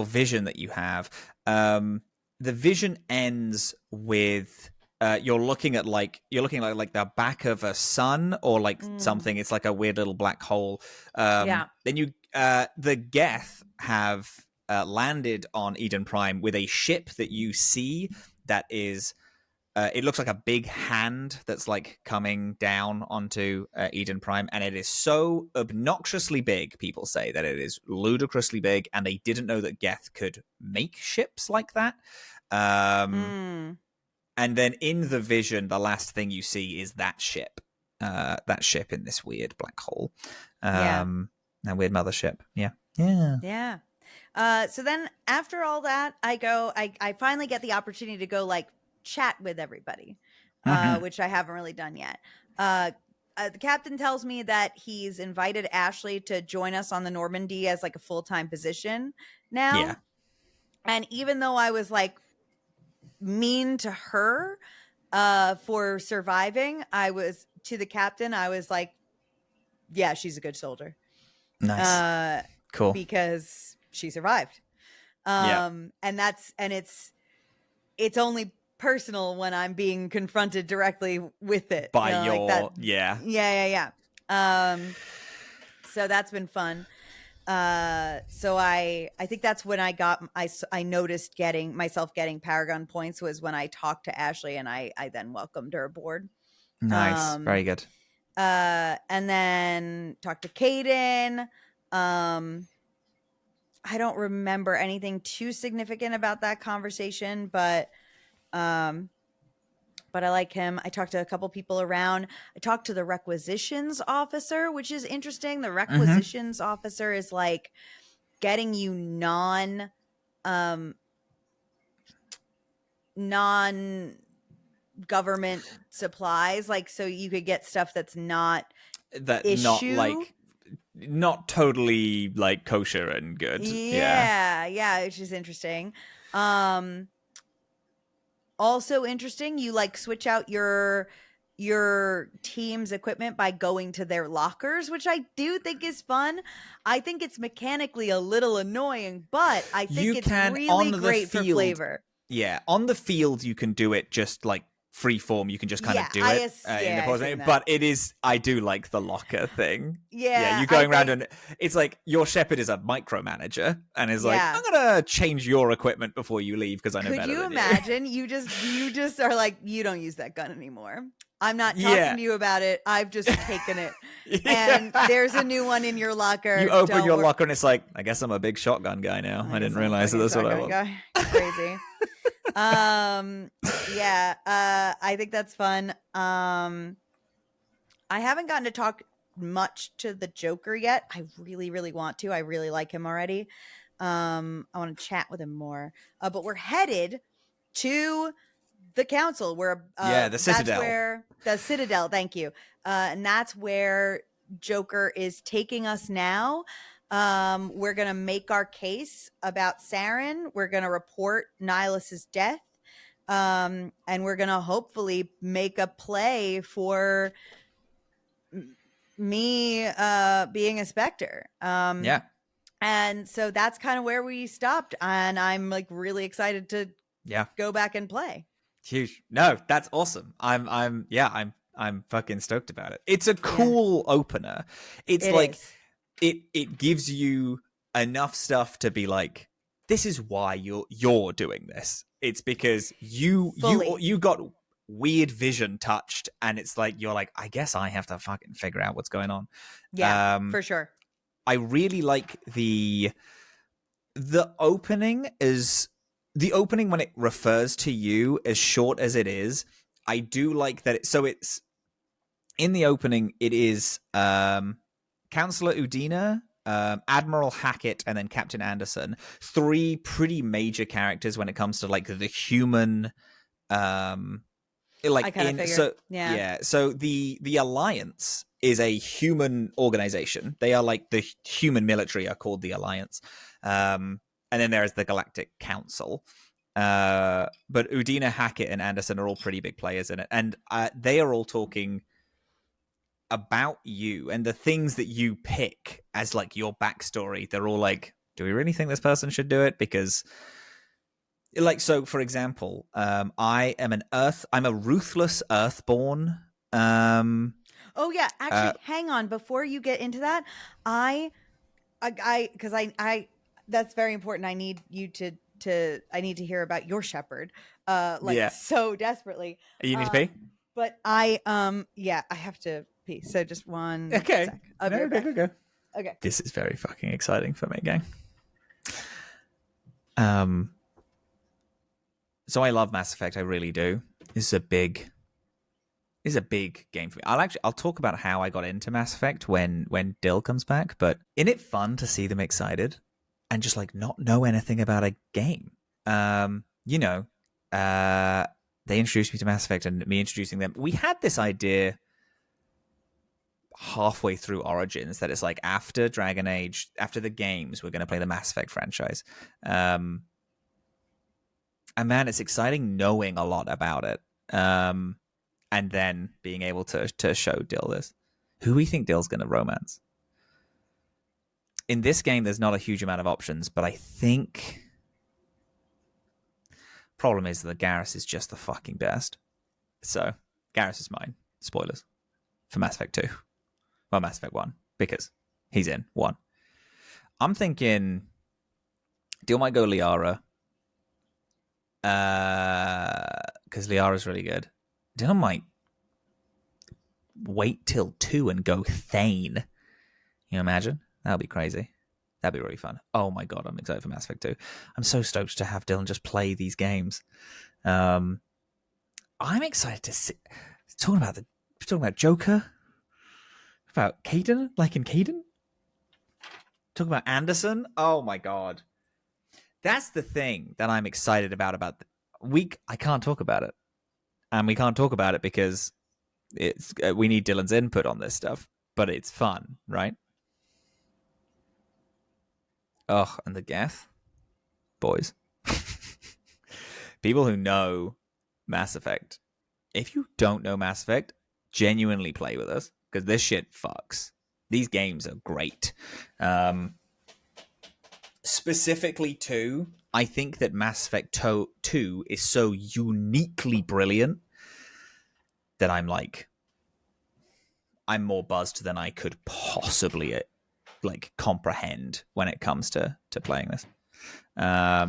Speaker 1: vision that you have, the vision ends with you're looking at like the back of a sun or like something. It's like a weird little black hole. Then the Geth have landed on Eden Prime with a ship that you see that is it looks like a big hand that's like coming down onto Eden Prime, and it is so obnoxiously big, people say, that it is ludicrously big, and they didn't know that Geth could make ships like that. And then in the vision, the last thing you see is that ship in this weird black hole. That weird mothership. Yeah.
Speaker 2: So then after all that, I finally get the opportunity to go like chat with everybody, which I haven't really done yet. The captain tells me that he's invited Ashley to join us on the Normandy as like a full-time position now.
Speaker 1: Yeah.
Speaker 2: And even though I was like mean to her for surviving, to the captain, I was like, yeah, she's a good soldier.
Speaker 1: Nice. Cool.
Speaker 2: Because she survived. And it's only personal when I'm being confronted directly with it.
Speaker 1: By
Speaker 2: like that.
Speaker 1: Yeah.
Speaker 2: So that's been fun. So I think that's when I noticed myself getting Paragon points was when I talked to Ashley, and I then welcomed her aboard.
Speaker 1: Nice. Very good.
Speaker 2: And then talked to Caden. I don't remember anything too significant about that conversation, but I like him. I talked to a couple people around. I talked to the requisitions officer, which is interesting. The requisitions officer is like getting you non-government supplies, like so you could get stuff that's not
Speaker 1: not totally like kosher and good.
Speaker 2: Yeah, which is interesting. Also interesting, you like switch out your your team's equipment by going to their lockers, which I do think is fun. I think it's mechanically a little annoying, but I think it's really great for flavor.
Speaker 1: Yeah, on the field you can do it just like free form. You can just kind of do it in the pause. But it is, I do like the locker thing.
Speaker 2: Yeah,
Speaker 1: you going around and it's like your shepherd is a micromanager and is like, I'm gonna change your equipment before you leave because I know better than you.
Speaker 2: Could you imagine? You just are like, you don't use that gun anymore. I'm not talking to you about it. I've just taken it. And there's a new one in your locker.
Speaker 1: You open your locker and it's like, I guess I'm a big shotgun guy now. I didn't realize that that's what I was.
Speaker 2: Crazy. I think that's fun. I haven't gotten to talk much to the Joker yet. I really, really want to. I really like him already. I want to chat with him more. But we're headed to the council where
Speaker 1: the Citadel.
Speaker 2: The Citadel, thank you. And that's where Joker is taking us now. We're gonna make our case about Saren. We're gonna report Nihilus's death. And we're gonna hopefully make a play for me being a Spectre. And so that's kind of where we stopped. And I'm like really excited to go back and play.
Speaker 1: Huge. No, that's awesome. I'm fucking stoked about it. It's a cool opener. It gives you enough stuff to be like, this is why you're doing this. It's because you got weird vision touched, and it's like you're like, I guess I have to fucking figure out what's going on.
Speaker 2: Yeah, for sure.
Speaker 1: I really like the opening when it refers to you, as short as it is. I do like that. It's in the opening. It is Counselor Udina, Admiral Hackett, and then Captain Anderson. 3 pretty major characters when it comes to like the human. So the Alliance is a human organization. They are like the human military are called the Alliance. And then there's the Galactic Council. But Udina, Hackett, and Anderson are all pretty big players in it. And they are all talking about you and the things that you pick as like your backstory. They're all like, do we really think this person should do it? Because like, so for example, I'm a ruthless Earthborn.
Speaker 2: Oh yeah. Actually, hang on. Before you get into that, because I that's very important. I need you I need to hear about your shepherd, so desperately.
Speaker 1: You need to pee?
Speaker 2: But I have to pee. So just one sec.
Speaker 1: Go. Okay. This is very fucking exciting for me, gang. So I love Mass Effect. I really do. This is a big game for me. I'll talk about how I got into Mass Effect when Dill comes back, but isn't it fun to see them excited and just like not know anything about a game? They introduced me to Mass Effect and me introducing them. We had this idea halfway through Origins that it's like after Dragon Age, after the games, we're going to play the Mass Effect franchise. And man, it's exciting knowing a lot about it. And then being able to show Dill this. Who we think Dill's going to romance. In this game, there's not a huge amount of options, but I think... Problem is that Garrus is just the fucking best. So, Garrus is mine. Spoilers. For Mass Effect 2. Well, Mass Effect 1. Because he's in 1. I'm thinking... Dill might go Liara. Because Liara's really good. Dill might wait till 2 and go Thane. You imagine? That would be crazy. That'd be really fun. Oh my god, I'm excited for Mass Effect 2. I'm so stoked to have Dillin just play these games. I'm excited to see... Talking about Joker? About Caden? Like in Caden? Talking about Anderson? Oh my god. That's the thing that I'm excited about I can't talk about it. And we can't talk about it because we need Dillin's input on this stuff. But it's fun, right? Oh, and the Geth? Boys. People who know Mass Effect. If you don't know Mass Effect, genuinely play with us, because this shit fucks. These games are great. Specifically 2, I think that Mass Effect 2 is so uniquely brilliant that I'm more buzzed than I could possibly like comprehend when it comes to playing this. I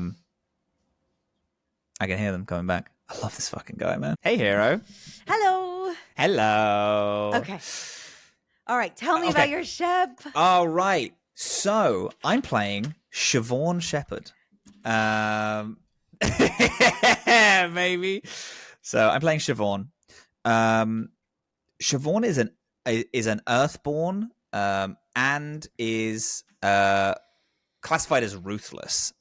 Speaker 1: can hear them coming back. I love this fucking guy, man. Hey, Hero.
Speaker 2: Hello.
Speaker 1: Hello.
Speaker 2: Okay. All right. Tell me about your ship.
Speaker 1: All right. So I'm playing Siobhan Shepherd. Maybe. So I'm playing Siobhan. Siobhan is an Earthborn, and is classified as ruthless.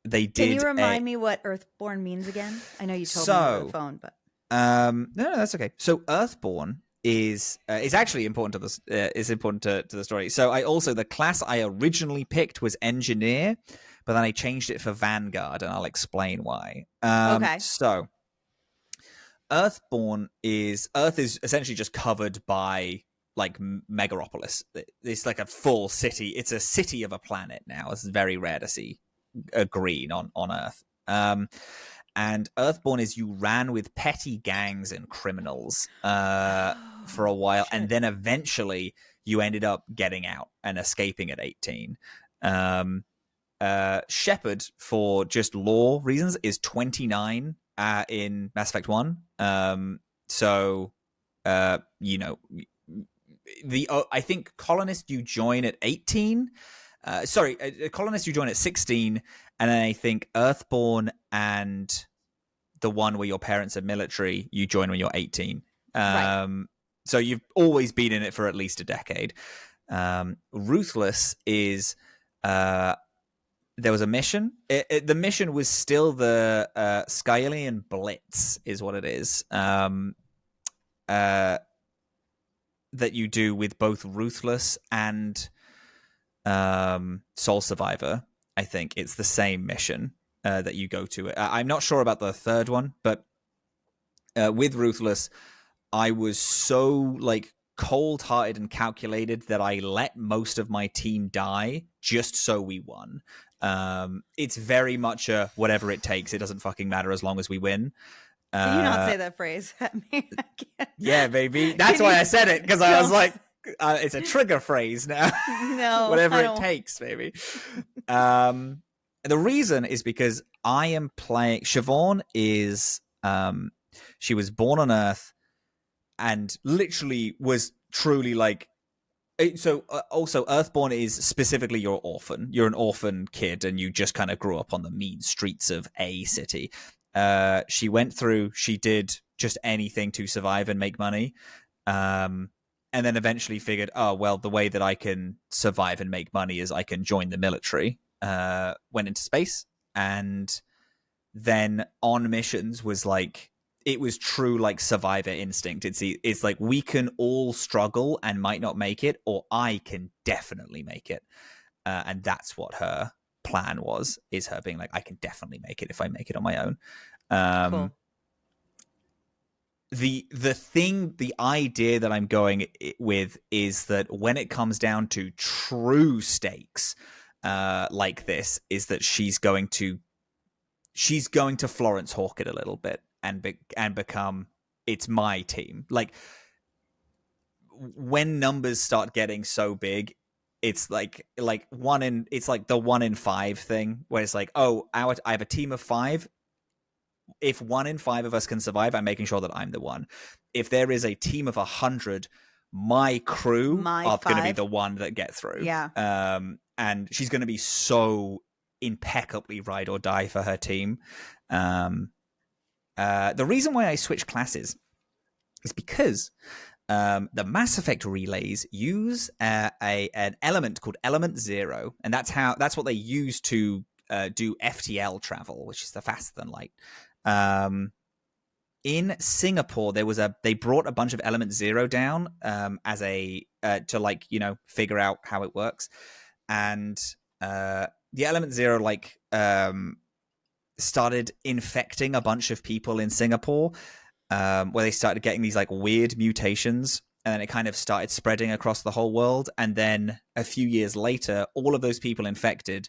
Speaker 1: They did.
Speaker 2: Can you remind me what Earthborn means again? I know you told me over the phone, but
Speaker 1: no, that's okay. So Earthborn is actually important to this. Is important to the story. So the class I originally picked was Engineer, but then I changed it for Vanguard, and I'll explain why.
Speaker 2: Okay.
Speaker 1: So Earth is essentially just covered by like Megaropolis. It's like a full city. It's a city of a planet now. It's very rare to see a green on Earth. And Earthborn is you ran with petty gangs and criminals for a while, and then eventually you ended up getting out and escaping at 18. Shepard, for just lore reasons, is 29 in Mass Effect 1. I think Colonist you join at 18. Colonist you join at 16, and then I think Earthborn and the one where your parents are military you join when you're 18. Right. So you've always been in it for at least a decade. Ruthless is there was a mission. The mission was still the Skylian Blitz, is what it is. That you do with both Ruthless and Soul Survivor. I think it's the same mission that you go to. I'm not sure about the third one, but with Ruthless, I was so like cold-hearted and calculated that I let most of my team die just so we won. It's very much a whatever it takes. It doesn't fucking matter as long as we win.
Speaker 2: Can you not say that phrase at me?
Speaker 1: Yeah, baby. That's why I said it, because I was like, it's a trigger phrase now.
Speaker 2: No,
Speaker 1: whatever it takes, baby. The reason is because I am playing. Siobhan is she was born on Earth and literally was truly like. So also Earthborn is specifically your orphan. You're an orphan kid and you just kind of grew up on the mean streets of a city. She did just anything to survive and make money. And then eventually figured, oh, well, the way that I can survive and make money is I can join the military. Went into space, and then on missions was like, it was true like survivor instinct. It's like we can all struggle and might not make it, or I can definitely make it. And that's what her plan was, is her being like, I can definitely make it if I make it on my own. Cool. The idea that I'm going with is that when it comes down to true stakes like this, is that she's going to Florence Hawk it a little bit and become, it's my team. Like when numbers start getting so big, it's like the 1 in 5 thing, where it's like, oh, I have a team of 5. If 1 in 5 of us can survive, I'm making sure that I'm the one. If there is a team of 100, my crew are going to be the one that get through.
Speaker 2: Yeah.
Speaker 1: And she's going to be so impeccably ride or die for her team. The reason why I switch classes is because the Mass Effect relays use an element called Element Zero, and that's what they use to do FTL travel, which is the faster than light. In Singapore, they brought a bunch of Element Zero down as to figure out how it works, and the Element Zero started infecting a bunch of people in Singapore, where they started getting these like weird mutations, and then it kind of started spreading across the whole world. And then a few years later, all of those people infected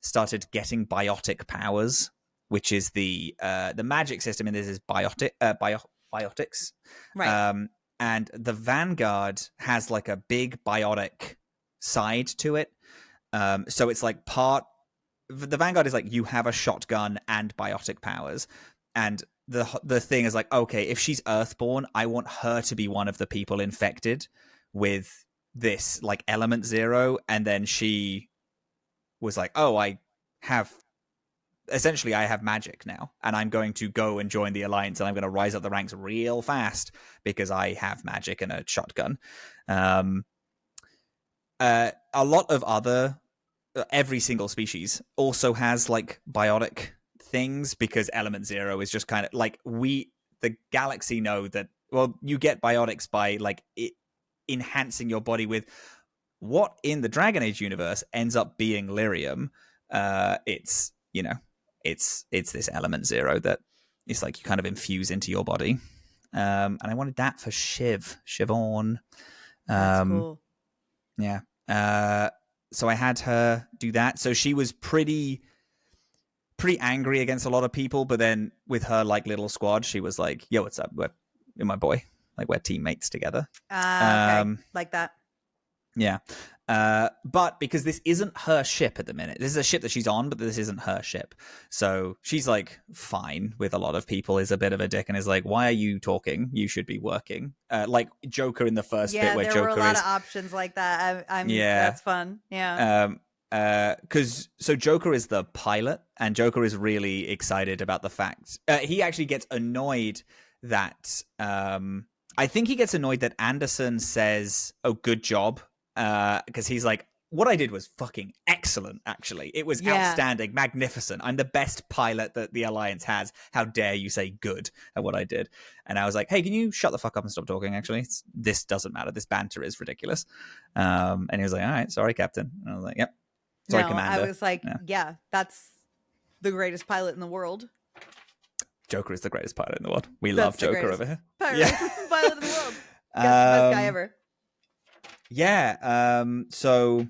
Speaker 1: started getting biotic powers, which is the magic system in this is biotics.
Speaker 2: Right.
Speaker 1: And the Vanguard has like a big biotic side to it. So it's like the Vanguard is like you have a shotgun and biotic powers, and the thing is like, okay, if she's Earthborn, I want her to be one of the people infected with this like element 0, and then she was like, oh, I have magic now, and I'm going to go and join the Alliance, and I'm going to rise up the ranks real fast because I have magic and a shotgun. A lot of every single species also has like biotic things, because element 0 is just kind of like the galaxy know that, well, you get biotics by like enhancing your body with what in the Dragon Age universe ends up being lyrium. It's this element 0 that is like you kind of infuse into your body. And I wanted that for Siobhan.
Speaker 2: That's cool.
Speaker 1: Yeah. So I had her do that. So she was pretty angry against a lot of people, but then with her like little squad, she was like, yo, what's up? You're my boy. Like, we're teammates together.
Speaker 2: Okay. Like that.
Speaker 1: Yeah. But because this isn't her ship at the minute, this is a ship that she's on, but this isn't her ship. So she's like fine with a lot of people, is a bit of a dick, and is like, why are you talking? You should be working. Like Joker in the first bit where Joker is... Yeah,
Speaker 2: there were a lot of options like that. That's fun. Yeah.
Speaker 1: So Joker is the pilot, and Joker is really excited about the fact... he actually gets annoyed that... I think he gets annoyed that Anderson says, oh, good job, because he's like, what I did was fucking excellent, actually. It was outstanding, magnificent. I'm the best pilot that the Alliance has. How dare you say good at what I did? And I was like, hey, can you shut the fuck up and stop talking, actually? This doesn't matter. This banter is ridiculous. And he was like, all right, sorry, Captain. And I was like, yep. Sorry, Commander.
Speaker 2: I was like, yeah, that's the greatest pilot in the world.
Speaker 1: Joker is the greatest pilot in the world. We love Joker over here.
Speaker 2: Pilot in the world. Yes, the best guy ever.
Speaker 1: Yeah. So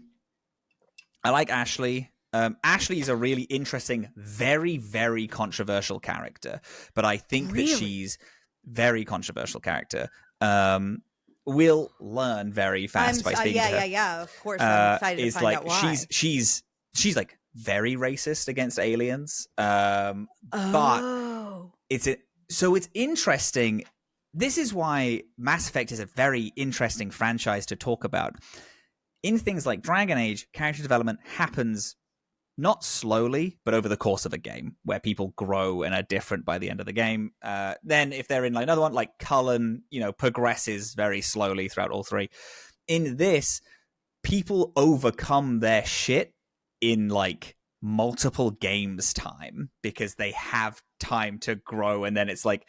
Speaker 1: I like Ashley. Ashley is a really interesting, very, very controversial character, but I think that she's very controversial character. We'll learn very fast by speaking to her.
Speaker 2: Yeah. Of course, I'm excited to find out why.
Speaker 1: She's like very racist against aliens. But it's interesting. This is why Mass Effect is a very interesting franchise to talk about. In things like Dragon Age, character development happens not slowly, but over the course of a game, where people grow and are different by the end of the game. Then if they're in like another one, like Cullen, progresses very slowly throughout all three. In this, people overcome their shit in like multiple games time because they have time to grow. And then it's like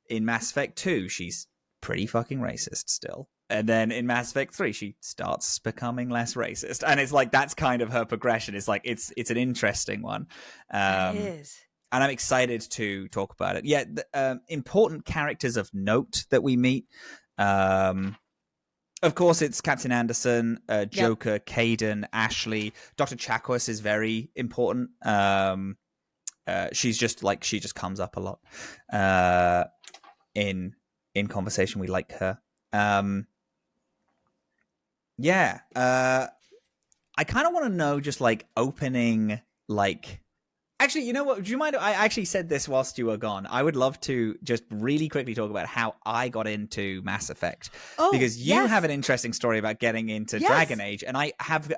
Speaker 1: in Mass Effect 2, she's pretty fucking racist still. And then in Mass Effect 3, she starts becoming less racist. And it's like, that's kind of her progression. It's like, it's an interesting one.
Speaker 2: It is.
Speaker 1: And I'm excited to talk about it. Yeah, important characters of note that we meet. Of course, it's Captain Anderson, Joker, Kaidan, Ashley. Dr. Chakwas is very important. She just comes up a lot in conversation. We like her. I kind of want to know, just like opening, like, actually, you know what? Do you mind? I actually said this whilst you were gone. I would love to just really quickly talk about how I got into Mass Effect. Because you have an interesting story about getting into Dragon Age, and I have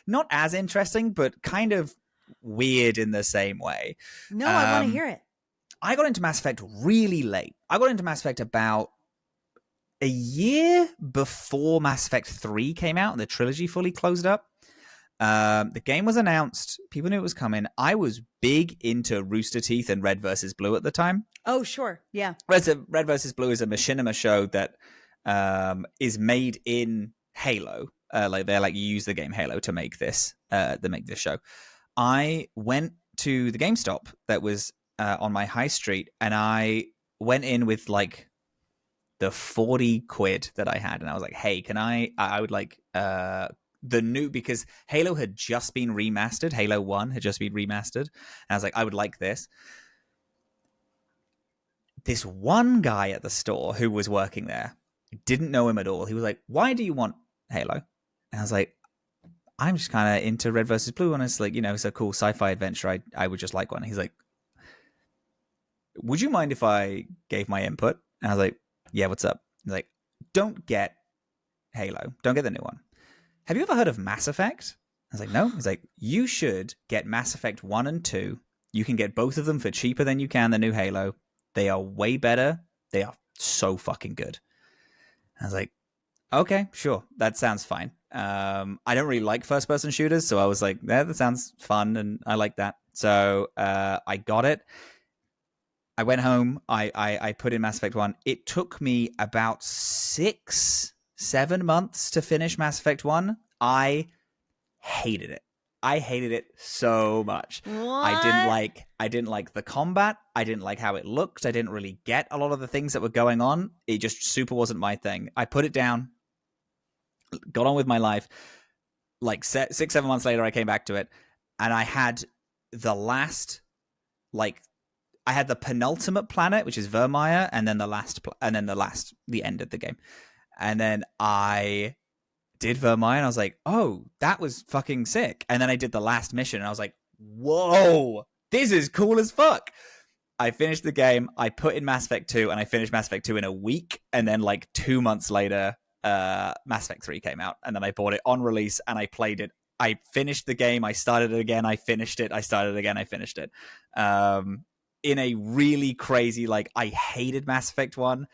Speaker 1: not as interesting, but kind of weird in the same way.
Speaker 2: No, I want to hear it.
Speaker 1: I got into Mass Effect really late. I got into Mass Effect about a year before Mass Effect 3 came out and the trilogy fully closed up. The game was announced. People knew it was coming. I was big into Rooster Teeth and Red vs. Blue at the time.
Speaker 2: Oh, sure. Yeah.
Speaker 1: Red vs. Blue is a machinima show that is made in Halo. They use the game Halo to make this show. I went to the GameStop that was on my high street, and I went in with like the 40 quid that I had, and I was like, hey, can I would like the new, because Halo had just been remastered. Halo 1 had just been remastered. And I was like, I would like this. This one guy at the store who was working there, didn't know him at all. He was like, why do you want Halo? And I was like, I'm just kind of into Red versus Blue, and it's like, it's a cool sci-fi adventure. I would just like one. He's like, would you mind if I gave my input? And I was like, yeah, what's up? He's like, don't get Halo. Don't get the new one. Have you ever heard of Mass Effect? I was like, no. He's like, you should get Mass Effect 1 and 2. You can get both of them for cheaper than you can the new Halo. They are way better. They are so fucking good. I was like, okay, sure. That sounds fine. I don't really like first-person shooters, so I was like, yeah, that sounds fun, and I like that. So I got it. I went home. I put in Mass Effect 1. It took me about 6-7 months to finish Mass Effect 1. I hated it. I hated it so much.
Speaker 2: What?
Speaker 1: I didn't like the combat. I didn't like how it looked. I didn't really get a lot of the things that were going on. It just super wasn't my thing. I put it down, got on with my life. Like 6-7 months later, I came back to it, and I had the last, I had the penultimate planet, which is Vermeer, and then the end of the game. And then I did Vermeer, and I was like, oh, that was fucking sick. And then I did the last mission, and I was like, whoa, this is cool as fuck. I finished the game, I put in Mass Effect 2, and I finished Mass Effect 2 in a week, and then 2 months later, Mass Effect 3 came out, and then I bought it on release, and I played it. I finished the game, I started it again, I finished it, I started it again, I finished it. In a really crazy, I hated Mass Effect 1.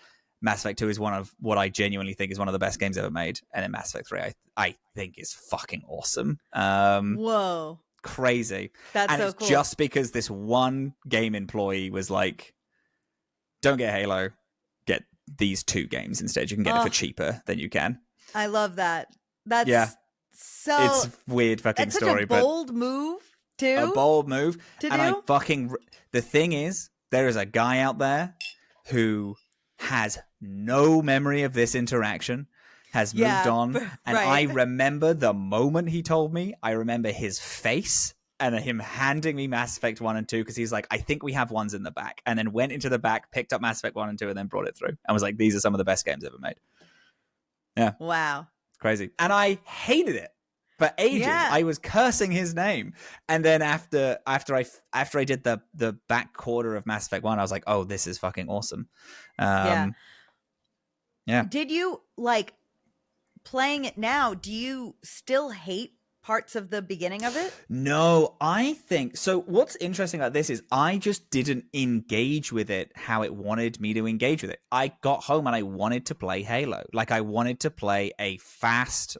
Speaker 1: Mass Effect 2 is one of what I genuinely think is one of the best games ever made. And then Mass Effect 3, I think is fucking awesome.
Speaker 2: Whoa.
Speaker 1: Crazy.
Speaker 2: That's
Speaker 1: and
Speaker 2: so
Speaker 1: it's
Speaker 2: cool.
Speaker 1: just because this one game employee was like, don't get Halo, get these 2 games instead. You can get it for cheaper than you can.
Speaker 2: I love that. That's so...
Speaker 1: It's a weird fucking story.
Speaker 2: It's such a bold move, too.
Speaker 1: A bold move.
Speaker 2: To
Speaker 1: and
Speaker 2: do?
Speaker 1: The thing is, there is a guy out there who has no memory of this interaction, has moved on. And
Speaker 2: right.
Speaker 1: I remember the moment he told me. I remember his face and him handing me Mass Effect 1 and 2, because he's like, I think we have ones in the back. And then went into the back, picked up Mass Effect 1 and 2, and then brought it through. And was like, these are some of the best games ever made. Yeah.
Speaker 2: Wow.
Speaker 1: It's crazy. And I hated it. For ages, I was cursing his name, and then after I did the back quarter of Mass Effect 1, I was like, "Oh, this is fucking awesome." Yeah.
Speaker 2: Did you playing it now? Do you still hate parts of the beginning of it?
Speaker 1: No, I think so. What's interesting about this is I just didn't engage with it how it wanted me to engage with it. I got home and I wanted to play Halo. I wanted to play a fast,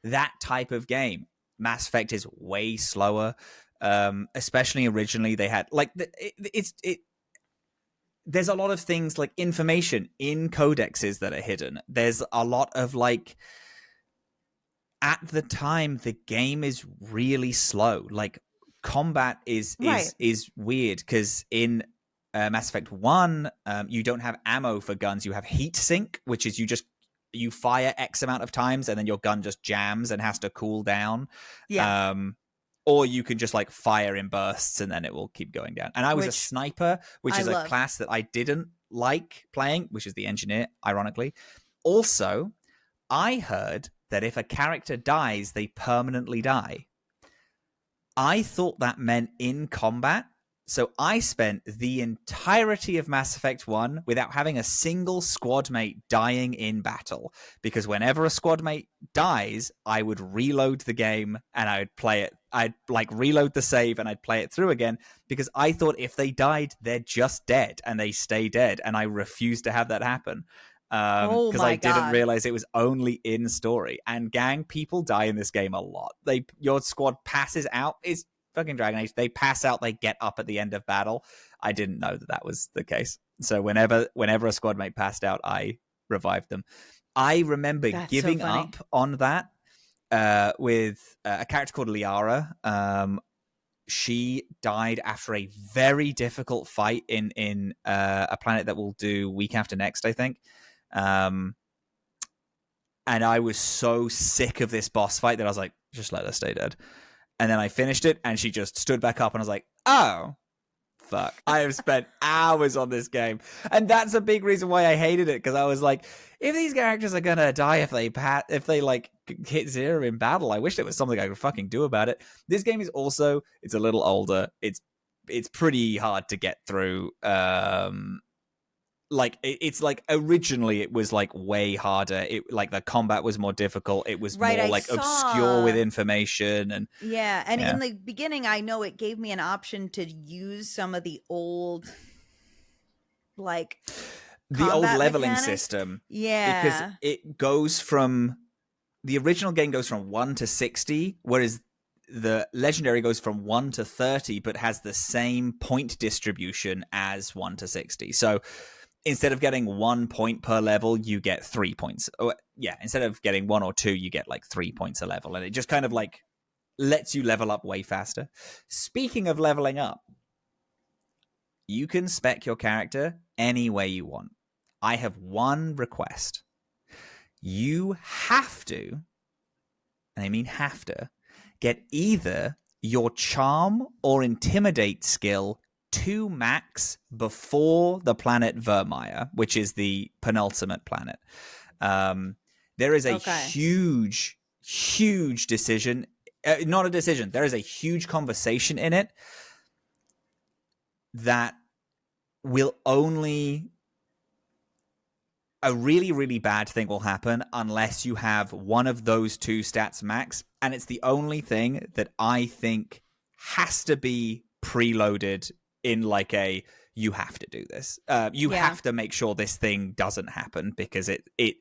Speaker 1: that type of game. Mass Effect is way slower, especially originally. They had there's a lot of things like information in codexes that are hidden. There's a lot of at the time the game is really slow. Combat is weird, because in Mass Effect 1 you don't have ammo for guns. You have heat sink, which is you fire X amount of times and then your gun just jams and has to cool down.
Speaker 2: Yeah.
Speaker 1: Or you can just fire in bursts and then it will keep going down. And I was a sniper, which is a class that I didn't like playing, which is the engineer, ironically. Also, I heard that if a character dies, they permanently die. I thought that meant in combat. So I spent the entirety of Mass Effect 1 without having a single squad mate dying in battle. Because whenever a squad mate dies, I would reload the game and I would play it. I'd reload the save and I'd play it through again, because I thought if they died, they're just dead and they stay dead. And I refused to have that happen. Because I didn't realize it was only in story. And gang, people die in this game a lot. Your squad passes out. It's fucking Dragon Age. They pass out, they get up at the end of battle. I didn't know that was the case. So whenever a squad mate passed out, I revived them. I remember giving up on that with a character called Liara. she died after a very difficult fight in a planet that we'll do week after next, I think. And I was so sick of this boss fight that I was like, just let her stay dead. And then I finished it, and she just stood back up, and I was like, oh, fuck. I have spent hours on this game. And that's a big reason why I hated it, because I was like, if these characters are going to die if they like hit zero in battle, I wish there was something I could fucking do about it. This game is also, it's a little older. It's pretty hard to get through. Like it's like originally it was like way harder. It like the combat was more difficult. It was more like obscure with information and
Speaker 2: in the beginning, I know it gave me an option to use some of the old like
Speaker 1: the old leveling
Speaker 2: mechanics.
Speaker 1: system.
Speaker 2: Yeah,
Speaker 1: because it goes from the original game goes from 1 to 60, whereas the legendary goes from 1 to 30, but has the same point distribution as 1 to 60. So instead of getting 1 point per level, you get 3 points. Instead of getting 1 or 2, you get like 3 points a level. And it just kind of like lets you level up way faster. Speaking of leveling up, you can spec your character any way you want. I have one request. You have to, and I mean have to, get either your charm or intimidate skill to max before the planet Vermeer, which is the penultimate planet. There is a huge decision. Not a decision. There is a huge conversation in it that will only... A really, really bad thing will happen unless you have one of those two stats max. And it's the only thing that I think has to be preloaded in like a, you have to do this. You have to make sure this thing doesn't happen, because it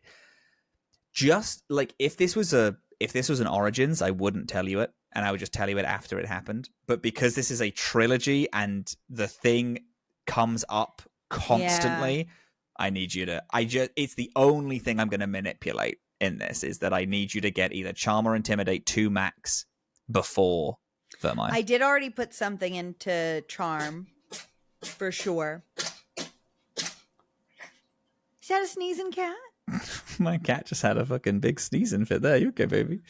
Speaker 1: just like, if this was an Origins, I wouldn't tell you it, and I would just tell you it after it happened. But because this is a trilogy and the thing comes up constantly, I need you to, it's the only thing I'm going to manipulate in this, is that I need you to get either Charm or Intimidate to max before Vermeer.
Speaker 2: I did already put something into Charm for sure. Is that a sneezing cat?
Speaker 1: My cat just had a fucking big sneezing fit there. You okay, baby?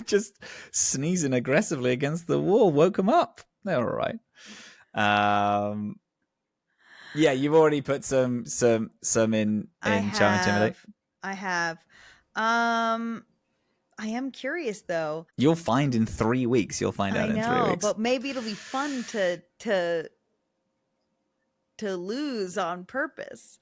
Speaker 1: Just sneezing aggressively against the wall woke him up. They're all right. Yeah, you've already put some in Charm Intimidate.
Speaker 2: I have. I am curious though.
Speaker 1: You'll find in 3 weeks. You'll find out in 3 weeks.
Speaker 2: But maybe it'll be fun to lose on purpose.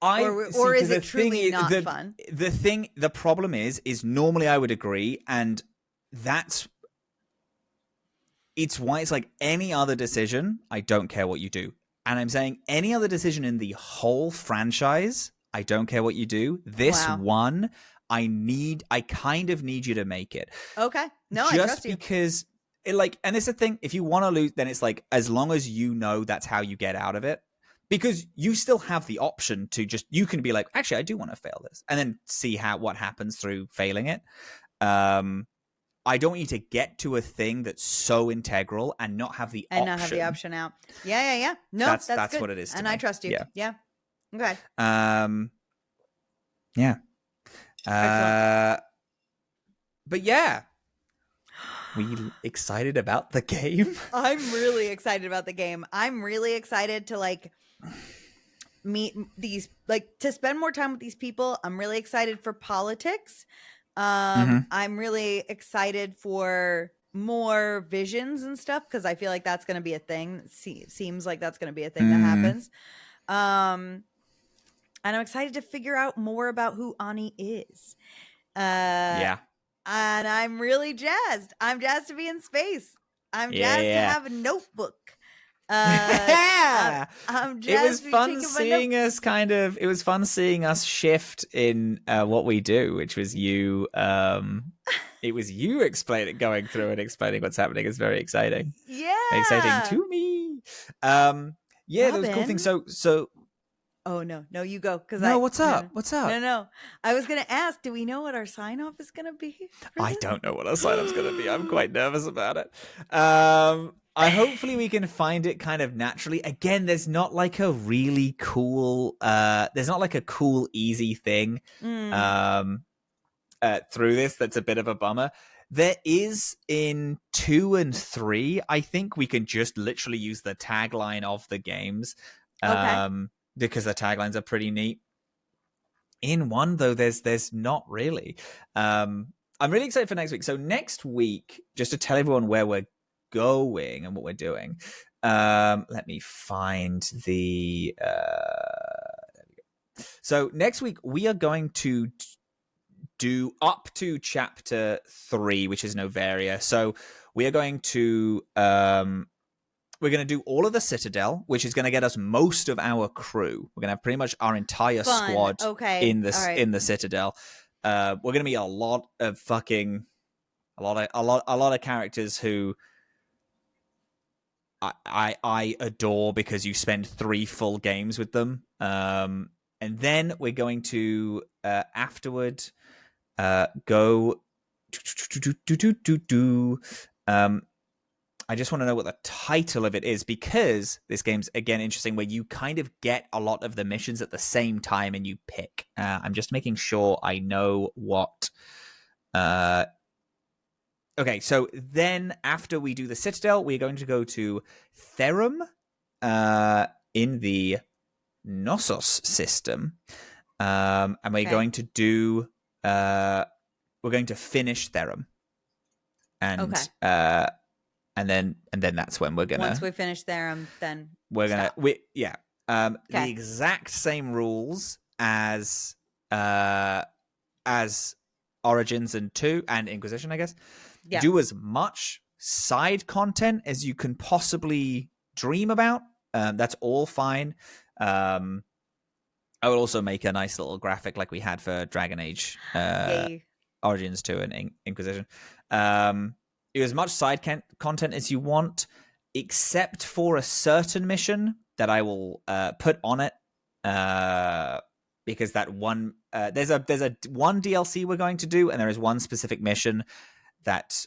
Speaker 2: Or is it truly not fun?
Speaker 1: The problem is normally I would agree, and it's why it's like any other decision, I don't care what you do. And I'm saying any other decision in the whole franchise, I don't care what you do. This one, I kind of need you to make it.
Speaker 2: Okay. No,
Speaker 1: just
Speaker 2: I trust you.
Speaker 1: Because and it's the thing, if you want to lose, then it's like, as long as you know that's how you get out of it, because you still have the option to you can be like, actually, I do want to fail this, and then see what happens through failing it. I don't want you to get to a thing that's so integral and not have the option.
Speaker 2: And not have the option out. Yeah. No, that's good.
Speaker 1: What it is.
Speaker 2: And I trust you. Yeah. Okay.
Speaker 1: Yeah. But yeah. We excited about the game?
Speaker 2: I'm really excited about the game. I'm really excited to like meet these, like to spend more time with these people. I'm really excited for politics. I'm really excited for more visions and stuff, because I feel like that's going to be a thing. Seems like that's going to be a thing that happens. And I'm excited to figure out more about who Ani is. And I'm really jazzed. I'm jazzed to be in space. I'm jazzed to have a notebook. I'm jazzed.
Speaker 1: It was fun seeing us it was fun seeing us shift in what we do, which was you. It was you going through and explaining what's happening. It's very exciting.
Speaker 2: Yeah.
Speaker 1: Exciting to me. There was cool things. So
Speaker 2: Oh, no, you go.
Speaker 1: What's up? What's up?
Speaker 2: No. I was going to ask, do we know what our sign-off is going to be?
Speaker 1: I don't know what our sign-off's going to be. I'm quite nervous about it. Hopefully we can find it kind of naturally. Again, there's not like a really cool, there's not like a cool, easy thing through this that's a bit of a bummer. There is in 2 and 3, I think we can just literally use the tagline of the games. Because the taglines are pretty neat. In 1, though, there's not really. I'm really excited for next week. So next week, just to tell everyone where we're going and what we're doing, let me find the... there we go. So next week, we are going to do up to chapter 3, which is Novaria. So we are going to... we're going to do all of the Citadel, which is going to get us most of our crew. We're going to have pretty much our entire squad in the Citadel. We're going to be a lot of characters who I adore because you spend 3 full games with them. And then we're going to afterward go. I just want to know what the title of it is, because this game's, again, interesting, where you kind of get a lot of the missions at the same time and you pick. I'm just making sure I know what... Okay, so then after we do the Citadel, we're going to go to Therum in the Knossos system. And we're going to do... we're going to finish Therum. And... And then that's when we're gonna.
Speaker 2: Once we finish there, then
Speaker 1: we're gonna. The exact same rules as Origins and 2 and Inquisition, I guess. Yeah. Do as much side content as you can possibly dream about. That's all fine. I will also make a nice little graphic like we had for Dragon Age, Origins 2 and Inquisition. Do as much side content as you want, except for a certain mission that I will put on it, because that one there's a one DLC we're going to do, and there is one specific mission that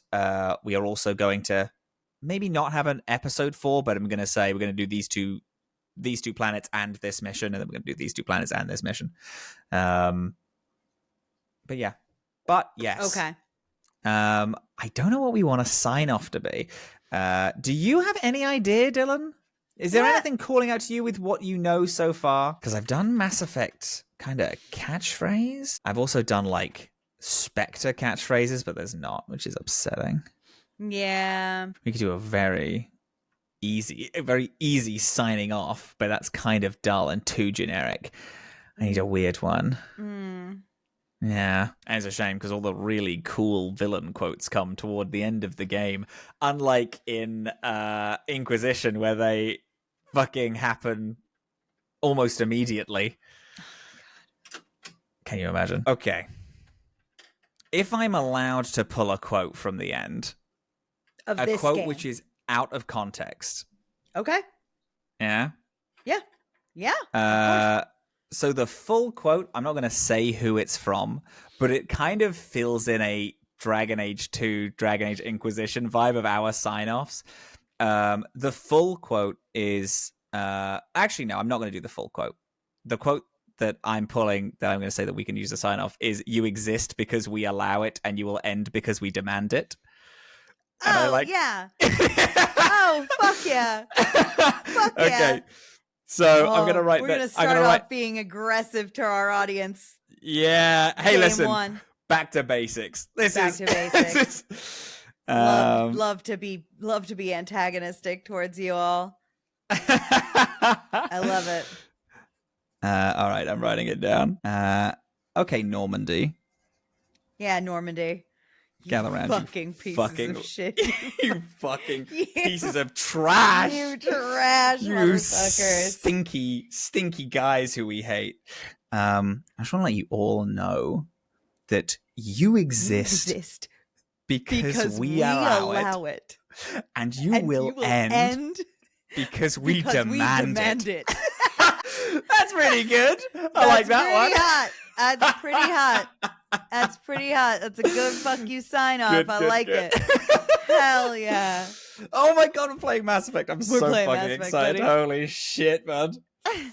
Speaker 1: we are also going to maybe not have an episode for, but I'm going to say we're going to do these two planets and this mission, and then we're going to do these 2 planets and this mission. But yes.
Speaker 2: Okay.
Speaker 1: I don't know what we want to sign off to be. Do you have any idea, Dillin? Is there anything calling out to you with what you know so far? Because I've done Mass Effect kind of catchphrase. I've also done like Spectre catchphrases, but there's not, which is upsetting.
Speaker 2: Yeah.
Speaker 1: We could do a very easy signing off, but that's kind of dull and too generic. I need a weird one. Yeah, and it's a shame because all the really cool villain quotes come toward the end of the game, unlike in Inquisition, where they fucking happen almost immediately. Can you imagine? Okay. If I'm allowed to pull a quote from the end,
Speaker 2: of
Speaker 1: a
Speaker 2: this
Speaker 1: quote
Speaker 2: game.
Speaker 1: Which is out of context.
Speaker 2: Okay.
Speaker 1: Yeah?
Speaker 2: Yeah.
Speaker 1: So the full quote, I'm not going to say who it's from, but it kind of fills in a Dragon Age 2, Dragon Age Inquisition vibe of our sign-offs. The full quote is... actually, no, I'm not going to do the full quote. The quote that I'm pulling, that I'm going to say that we can use to sign off, is "You exist because we allow it, and you will end because we demand it." And
Speaker 2: yeah. Oh, fuck yeah. Fuck yeah.
Speaker 1: Okay. So I'm going to write that.
Speaker 2: We're going to start off being aggressive to our audience.
Speaker 1: Yeah. Hey, listen.
Speaker 2: 1.
Speaker 1: Back to basics.
Speaker 2: Back to basics. Love to be antagonistic towards you all. I love it.
Speaker 1: All right, I'm writing it down. Okay, Normandy.
Speaker 2: Yeah, Normandy.
Speaker 1: Gather around,
Speaker 2: fucking pieces of shit.
Speaker 1: You fucking pieces of trash.
Speaker 2: You trash motherfuckers.
Speaker 1: Stinky guys who we hate. I just want to let you all know that you exist because we allow it. And you will end because we demand it. That's pretty good. I like that one.
Speaker 2: Hot. That's pretty hot. That's pretty hot. That's a good fuck you sign off. I like it. Hell yeah.
Speaker 1: Oh my god, I'm playing Mass Effect. I'm so
Speaker 2: playing Mass
Speaker 1: fucking
Speaker 2: Effect,
Speaker 1: excited.
Speaker 2: buddy.
Speaker 1: Holy shit, man. Oh.